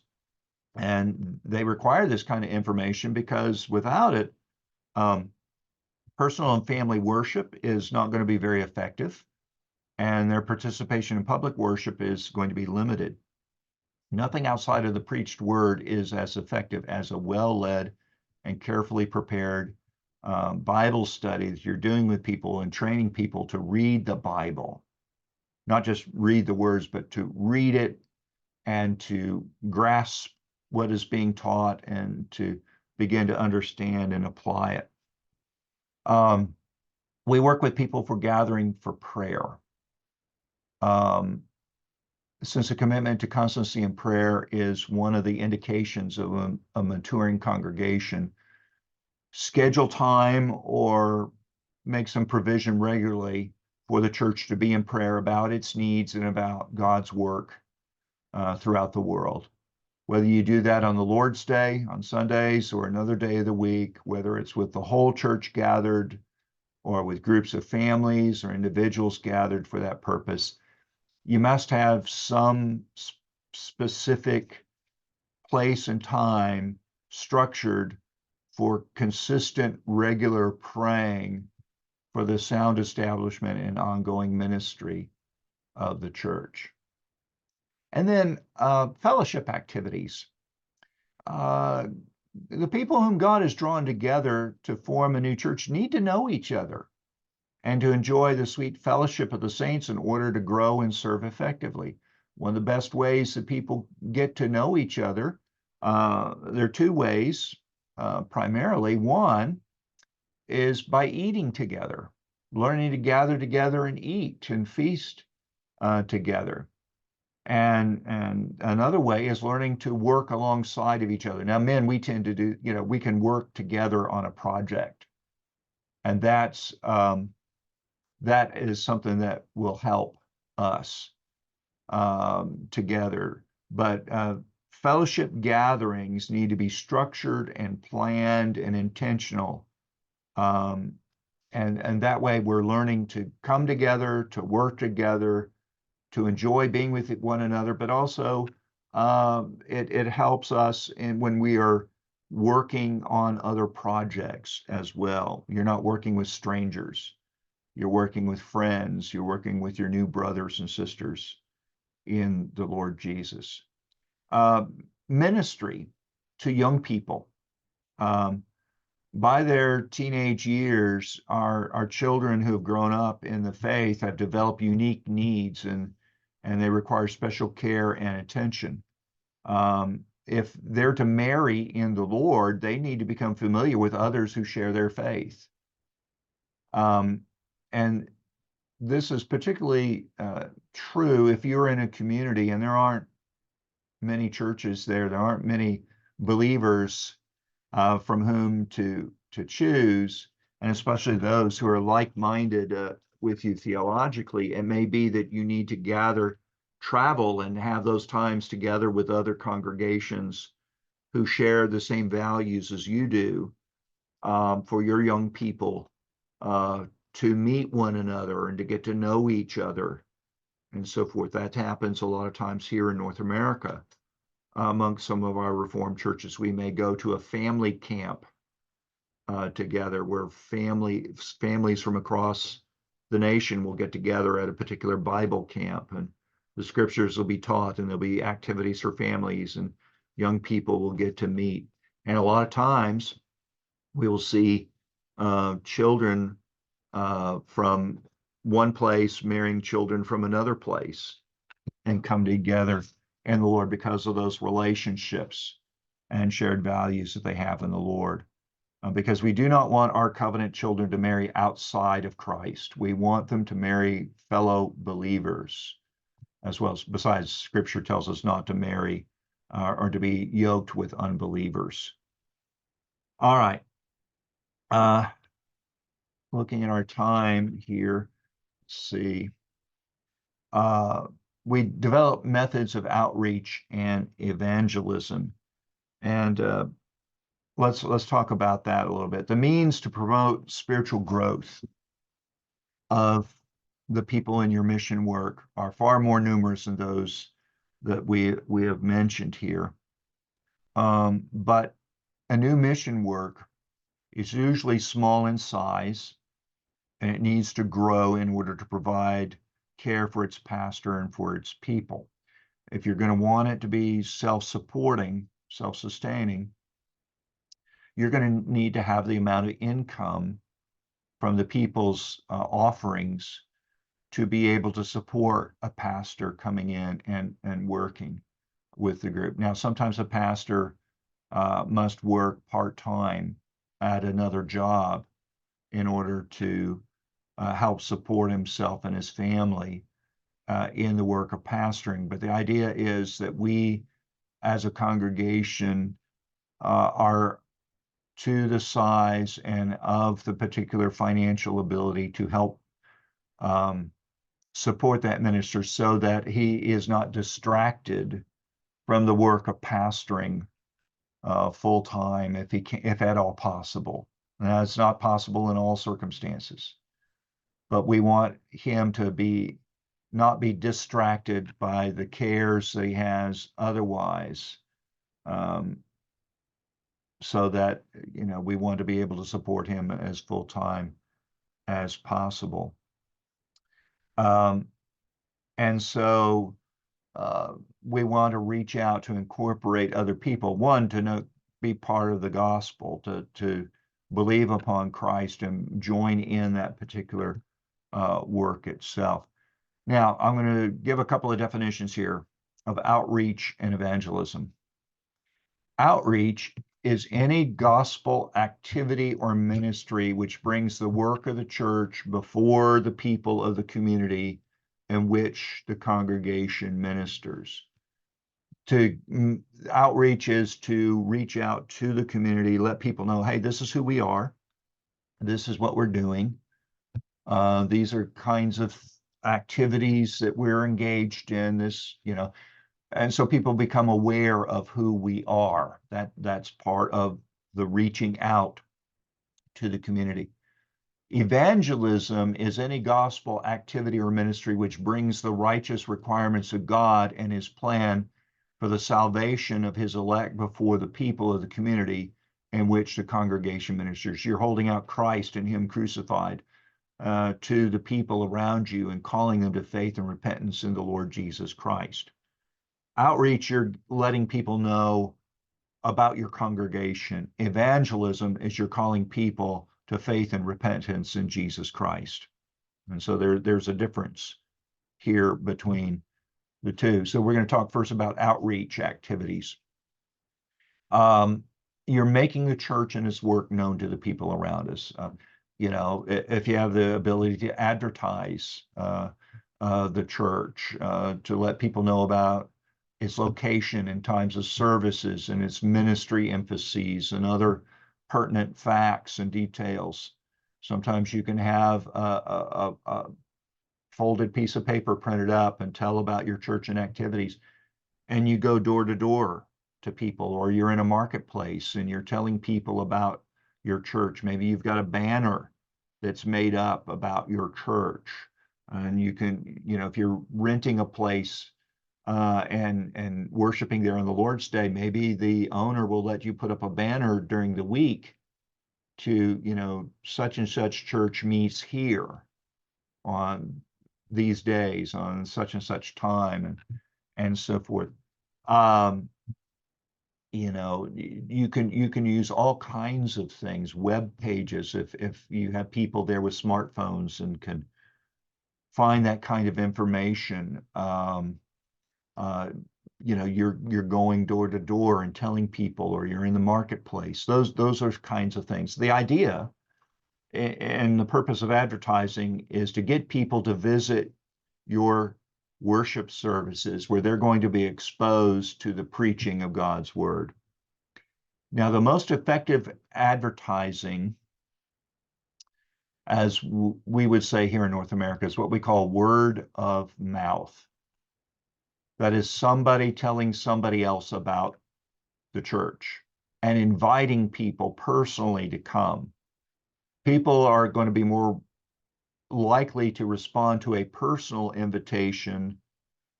And they require this kind of information because without it, personal and family worship is not going to be very effective, and their participation in public worship is going to be limited. Nothing outside of the preached word is as effective as a well-led and carefully prepared Bible study that you're doing with people and training people to read the Bible, not just read the words, but to read it and to grasp what is being taught and to begin to understand and apply it. We work with people for gathering for prayer. Since a commitment to constancy in prayer is one of the indications of a maturing congregation, schedule time or make some provision regularly for the church to be in prayer about its needs and about God's work throughout the world. Whether you do that on the Lord's Day, on Sundays, or another day of the week, whether it's with the whole church gathered or with groups of families or individuals gathered for that purpose, you must have some specific place and time structured for consistent, regular praying for the sound establishment and ongoing ministry of the church. And then fellowship activities. The people whom God has drawn together to form a new church need to know each other and to enjoy the sweet fellowship of the saints in order to grow and serve effectively. One of the best ways that people get to know each other, there are two ways, primarily. One is by eating together, learning to gather together and eat and feast together. And another way is learning to work alongside of each other. Now, men, we tend to do, we can work together on a project. And that is something that will help us together. But fellowship gatherings need to be structured and planned and intentional. And that way we're learning to come together, to work together, to enjoy being with one another, but also it helps us when we are working on other projects as well. You're not working with strangers. You're working with friends. You're working with your new brothers and sisters in the Lord Jesus. Ministry to young people. By their teenage years, our children who have grown up in the faith have developed unique needs and they require special care and attention. If they're to marry in the Lord, they need to become familiar with others who share their faith. And this is particularly true if you're in a community and there aren't many churches there aren't many believers from whom to choose, and especially those who are like-minded with you theologically. It may be that you need to travel and have those times together with other congregations who share the same values as you do, for your young people to meet one another and to get to know each other and so forth. That happens a lot of times here in North America. Among some of our Reformed churches, we may go to a family camp together where families from across the nation will get together at a particular Bible camp, and the scriptures will be taught, and there'll be activities for families, and young people will get to meet. And a lot of times we will see children from one place marrying children from another place and come together in the Lord because of those relationships and shared values that they have in the Lord. Because we do not want our covenant children to marry outside of Christ. We want them to marry fellow believers as well. Besides, Scripture tells us not to marry or to be yoked with unbelievers. All right. Looking at our time here, let's see. we develop methods of outreach and evangelism. And let's talk about that a little bit. The means to promote spiritual growth of the people in your mission work are far more numerous than those that we have mentioned here. But a new mission work is usually small in size, and it needs to grow in order to provide care for its pastor and for its people. If you're going to want it to be self-supporting, self-sustaining, you're going to need to have the amount of income from the people's offerings to be able to support a pastor coming in and working with the group. Now, sometimes a pastor must work part-time at another job in order to help support himself and his family in the work of pastoring. But the idea is that we, as a congregation, are to the size and of the particular financial ability to help support that minister so that he is not distracted from the work of pastoring full time if he can, if at all possible. Now, it's not possible in all circumstances, but we want him to not be distracted by the cares that he has otherwise, so that we want to be able to support him as full time as possible. And so we want to reach out to incorporate other people. One, to be part of the gospel, to believe upon Christ and join in that particular work itself. Now, I'm going to give a couple of definitions here of outreach and evangelism. Outreach is any gospel activity or ministry which brings the work of the church before the people of the community in which the congregation ministers. Outreach is to reach out to the community, let people know, hey, this is who we are. This is what we're doing. These are kinds of activities that we're engaged in, and so people become aware of who we are. That's part of the reaching out to the community. Evangelism is any gospel activity or ministry which brings the righteous requirements of God and his plan for the salvation of his elect before the people of the community in which the congregation ministers. You're holding out Christ and him crucified to the people around you and calling them to faith and repentance in the Lord Jesus Christ. Outreach, you're letting people know about your congregation. Evangelism is you're calling people to faith and repentance in Jesus Christ. And so there's a difference here between the two. So we're going to talk first about outreach activities. You're making the church and its work known to the people around us. If you have the ability to advertise the church, to let people know about its location and times of services and its ministry emphases and other pertinent facts and details. Sometimes you can have a folded piece of paper printed up and tell about your church and activities, and you go door to door to people, or you're in a marketplace and you're telling people about your church. Maybe you've got a banner that's made up about your church, and you can, if you're renting a place and worshiping there on the Lord's Day, maybe the owner will let you put up a banner during the week to, such and such church meets here on these days, on such and such time, and so forth. You can use all kinds of things, web pages, if you have people there with smartphones and can find that kind of information. You're going door to door and telling people, or you're in the marketplace. Those are kinds of things. The idea and the purpose of advertising is to get people to visit your worship services where they're going to be exposed to the preaching of God's word. Now, the most effective advertising as we would say here in North America, is what we call word of mouth. That is somebody telling somebody else about the church and inviting people personally to come. People are going to be more likely to respond to a personal invitation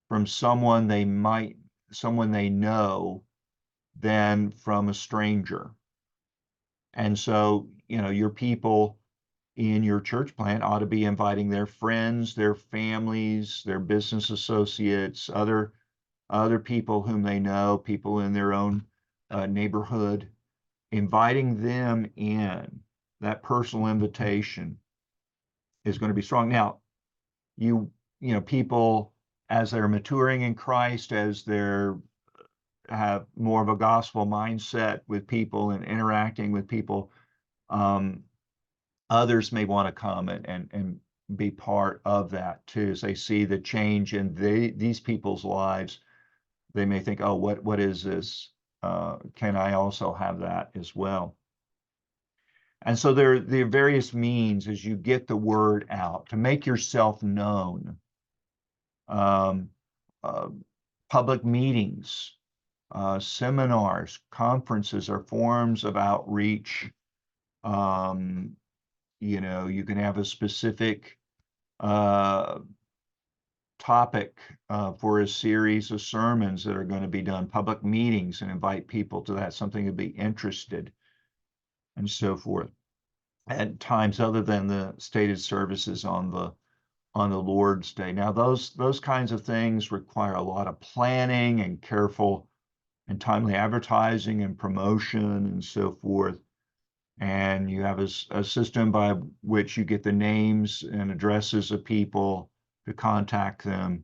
from someone they know than from a stranger. And so, your people in your church plant ought to be inviting their friends, their families, their business associates, other people whom they know, people in their own neighborhood, inviting them in. That personal invitation is going to be strong. Now, people, as they're maturing in Christ, as they're have more of a gospel mindset with people and interacting with people, others may want to come and be part of that too. As they see the change in these people's lives, they may think, oh, what is this? Can I also have that as well? And so there are various means as you get the word out to make yourself known. Public meetings, seminars, conferences are forms of outreach. You can have a specific topic for a series of sermons that are going to be done, public meetings, and invite people to that, something to be interested, and so forth. At times other than the stated services on the Lord's Day. Now, those kinds of things require a lot of planning and careful and timely advertising and promotion and so forth. And you have a system by which you get the names and addresses of people to contact them,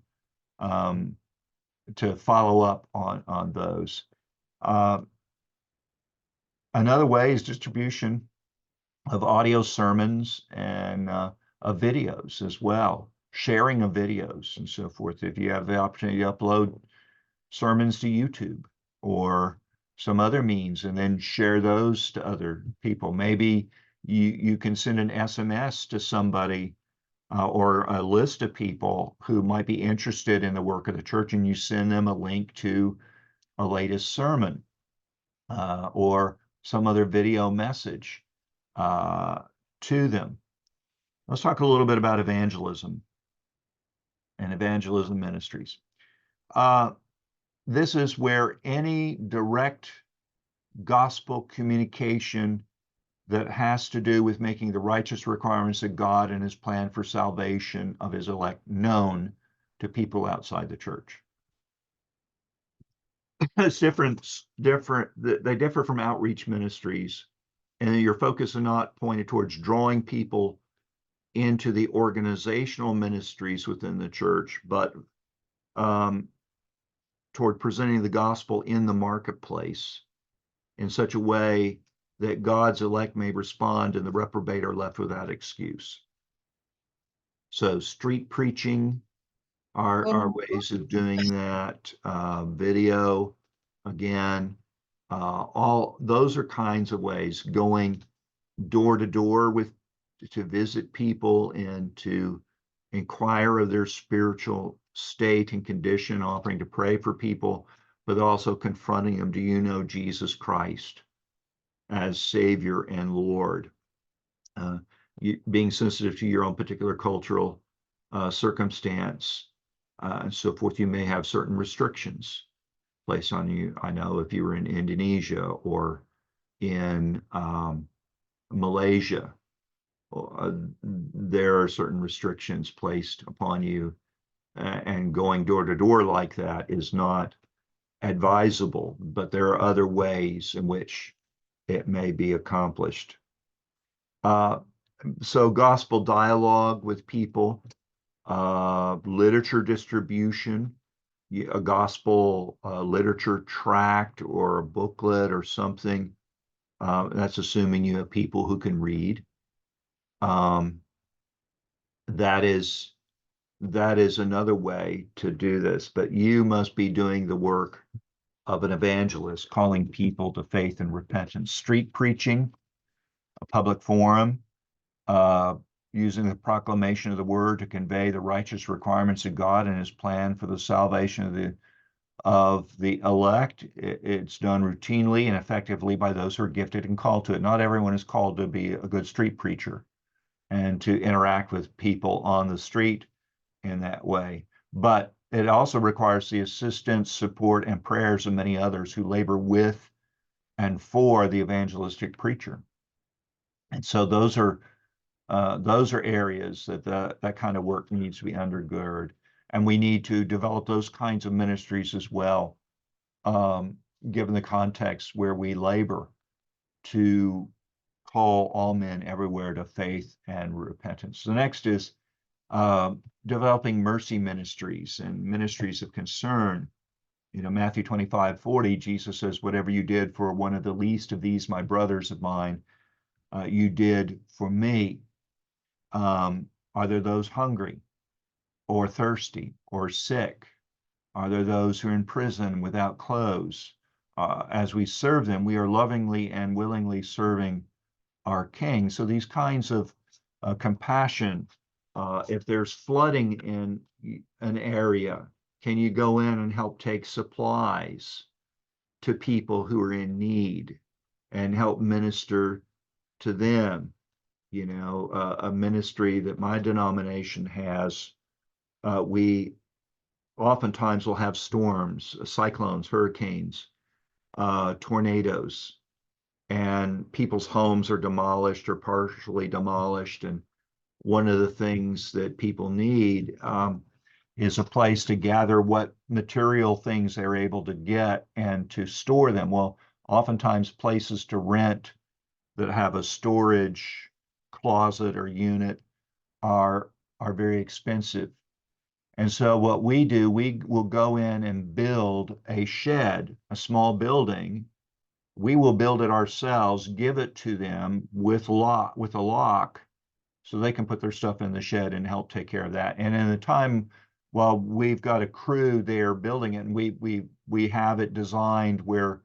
to follow up on those. Another way is distribution of audio sermons and of videos as well, sharing of videos and so forth. If you have the opportunity to upload sermons to YouTube or some other means and then share those to other people. Maybe you can send an SMS to somebody or a list of people who might be interested in the work of the church, and you send them a link to a latest sermon or some other video message to them. Let's talk a little bit about evangelism and evangelism ministries. This is where any direct gospel communication that has to do with making the righteous requirements of God and his plan for salvation of his elect known to people outside the church. It's different. They differ from outreach ministries, and your focus is not pointed towards drawing people into the organizational ministries within the church, but toward presenting the gospel in the marketplace in such a way that God's elect may respond and the reprobate are left without excuse. So street preaching are ways of doing that. Video, again, all those are kinds of ways. Going door to door to visit people and to inquire of their spiritual state and condition, offering to pray for people, but also confronting them. Do you know Jesus Christ as Savior and Lord? Being sensitive to your own particular cultural circumstance and so forth. You may have certain restrictions placed on you. I know if you were in Indonesia or in Malaysia, there are certain restrictions placed upon you, and going door to door like that is not advisable, but there are other ways in which it may be accomplished. So gospel dialogue with people, literature distribution, a gospel literature tract or a booklet or something. That's assuming you have people who can read. That is another way to do this, but you must be doing the work of an evangelist, calling people to faith and repentance. Street preaching, a public forum, using the proclamation of the word to convey the righteous requirements of God and his plan for the salvation of the elect. It's done routinely and effectively by those who are gifted and called to it. Not everyone is called to be a good street preacher and to interact with people on the street in that way. But it also requires the assistance, support, and prayers of many others who labor with and for the evangelistic preacher. And so those are areas that that kind of work needs to be undergird. And we need to develop those kinds of ministries as well, given the context where we labor to call all men everywhere to faith and repentance. The next is developing mercy ministries and ministries of concern. You know, Matthew 25:40, Jesus says, whatever you did for one of the least of these, my brothers of mine, you did for me. Are there those hungry or thirsty or sick? Are there those who are in prison without clothes? As we serve them, we are lovingly and willingly serving our King. So these kinds of compassion, if there's flooding in an area, can you go in and help take supplies to people who are in need and help minister to them? You know, a ministry that my denomination has, we oftentimes will have storms, cyclones, hurricanes, tornadoes, and people's homes are demolished or partially demolished. And one of the things that people need is a place to gather what material things they're able to get and to store them. Well, oftentimes places to rent that have a storage closet or unit are very expensive. And so what we do, we will go in and build a shed, a small building. We will build it ourselves, give it to them with a lock, so they can put their stuff in the shed and help take care of that. And in the time while we've got a crew there building it, and we have it designed where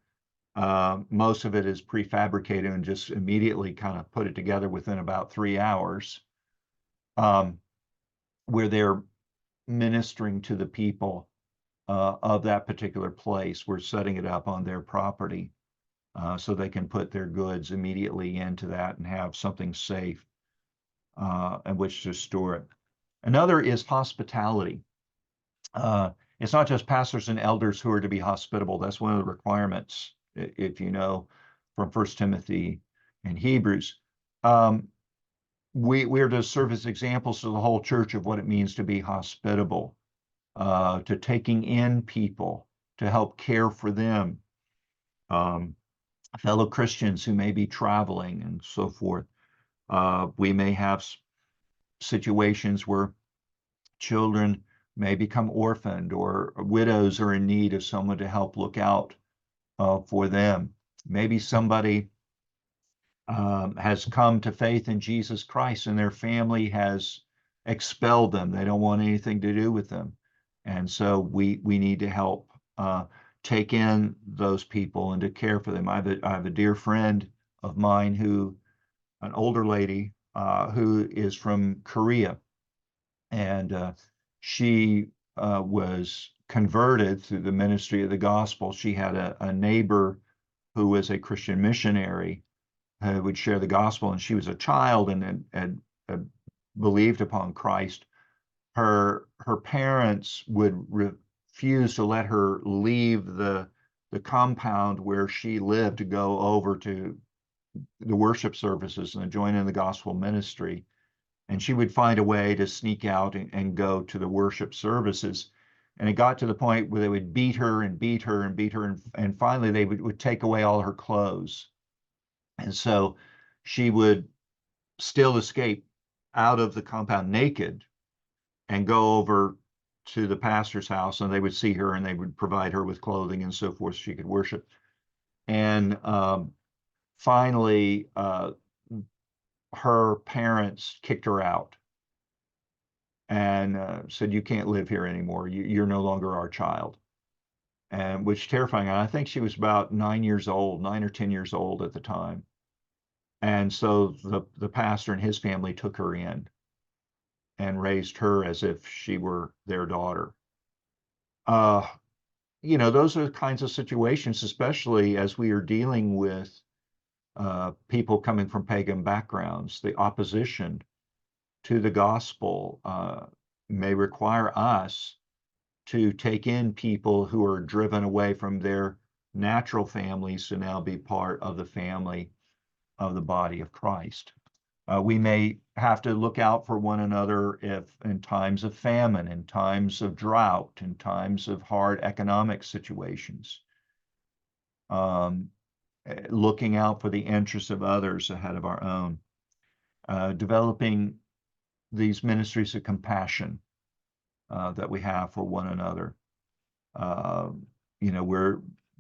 most of it is prefabricated and just immediately kind of put it together within about 3 hours, where they're ministering to the people of that particular place. We're setting it up on their property so they can put their goods immediately into that and have something safe in which to store it. Another is hospitality. It's not just pastors and elders who are to be hospitable. That's one of the requirements, if you know, from 1 Timothy and Hebrews. We are to serve as examples to the whole church of what it means to be hospitable, to taking in people, to help care for them, fellow Christians who may be traveling and so forth. We may have situations where children may become orphaned or widows are in need of someone to help look out for them. Maybe somebody has come to faith in Jesus Christ and their family has expelled them. They don't want anything to do with them. And so we need to help take in those people and to care for them. I have a dear friend of mine an older lady who is from Korea, and she was converted through the ministry of the gospel. She had a neighbor who was a Christian missionary who would share the gospel, and she was a child and had believed upon Christ. Her parents would refuse to let her leave the compound where she lived to go over to the worship services and join in the gospel ministry. And she would find a way to sneak out and go to the worship services. And it got to the point where they would beat her and beat her and beat her. And finally, they would take away all her clothes. And so she would still escape out of the compound naked and go over to the pastor's house, and they would see her and they would provide her with clothing and so forth so she could worship. And finally, her parents kicked her out and said, you can't live here anymore. You're no longer our child. And which terrifying. And I think she was about 9 or 10 years old at the time. And so the pastor and his family took her in and raised her as if she were their daughter. Those are the kinds of situations, especially as we are dealing with people coming from pagan backgrounds. The opposition to the gospel may require us to take in people who are driven away from their natural families to now be part of the family of the body of Christ. We may have to look out for one another if in times of famine, in times of drought, in times of hard economic situations. Looking out for the interests of others ahead of our own. Developing these ministries of compassion that we have for one another.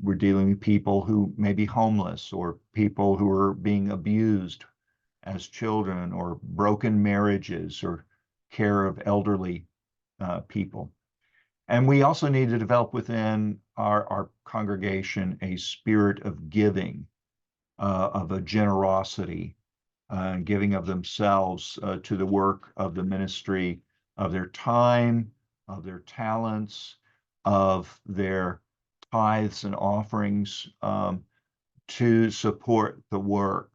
We're dealing with people who may be homeless, or people who are being abused as children, or broken marriages, or care of elderly people. And we also need to develop within our congregation a spirit of giving, of a generosity, giving of themselves to the work of the ministry, of their time, of their talents, of their tithes and offerings, to support the work.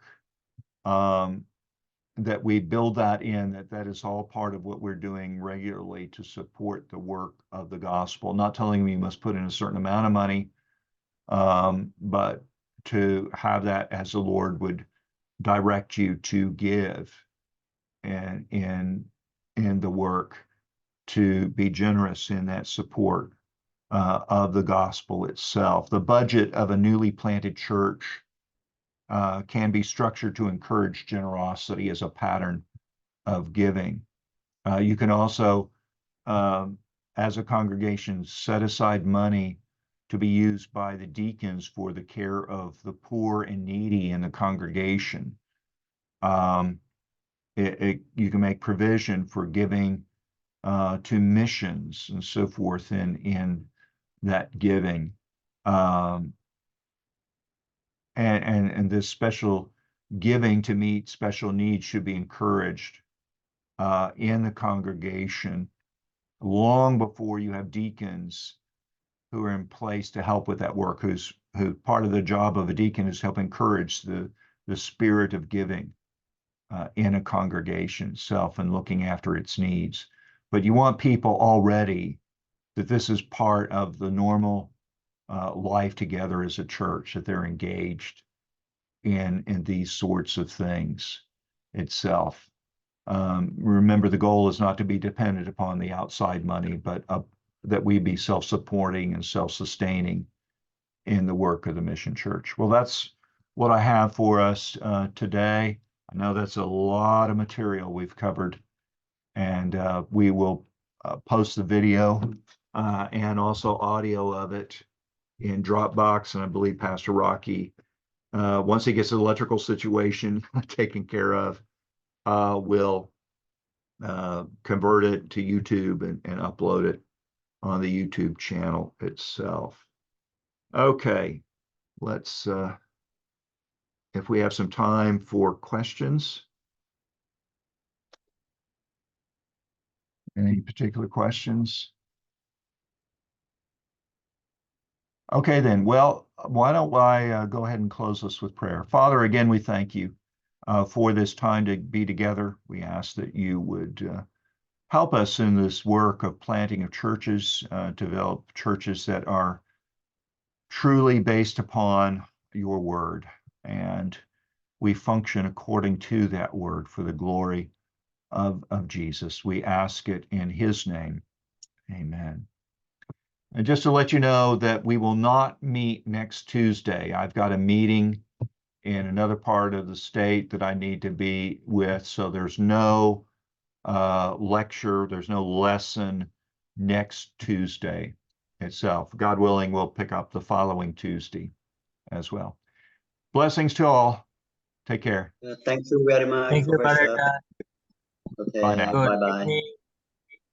That we build that in, that is all part of what we're doing regularly to support the work of the gospel. Not telling them you must put in a certain amount of money, but to have that as the Lord would direct you to give, and in the work, to be generous in that support of the gospel itself. The budget of a newly planted church can be structured to encourage generosity as a pattern of giving. You can also, as a congregation, set aside money to be used by the deacons for the care of the poor and needy in the congregation. You can make provision for giving to missions and so forth in that giving. And this special giving to meet special needs should be encouraged in the congregation long before you have deacons who are in place to help with that work, who part of the job of a deacon is help encourage the spirit of giving in a congregation itself and looking after its needs. But you want people already that this is part of the normal life together as a church, that they're engaged in these sorts of things itself. Remember, the goal is not to be dependent upon the outside money, but that we be self-supporting and self-sustaining in the work of the mission church. Well, that's what I have for us today. I know that's a lot of material we've covered, and we will post the video and also audio of it in Dropbox, and I believe Pastor Rocky, once he gets the electrical situation taken care of, will convert it to YouTube and upload it on the YouTube channel itself. Okay, let's, if we have some time for questions. Any particular questions? Okay, then. Well, why don't I go ahead and close this with prayer. Father, again, we thank you for this time to be together. We ask that you would help us in this work of planting of churches, develop churches that are truly based upon your word, and we function according to that word for the glory of Jesus. We ask it in his name. Amen. And just to let you know that we will not meet next Tuesday. I've got a meeting in another part of the state that I need to be with, so there's no lecture, there's no lesson next Tuesday itself. God willing, we'll pick up the following Tuesday as well. Blessings to all. Take care. Thank you very much, Thank you, Professor. Brother. Okay, Bye now. Good bye-bye. evening.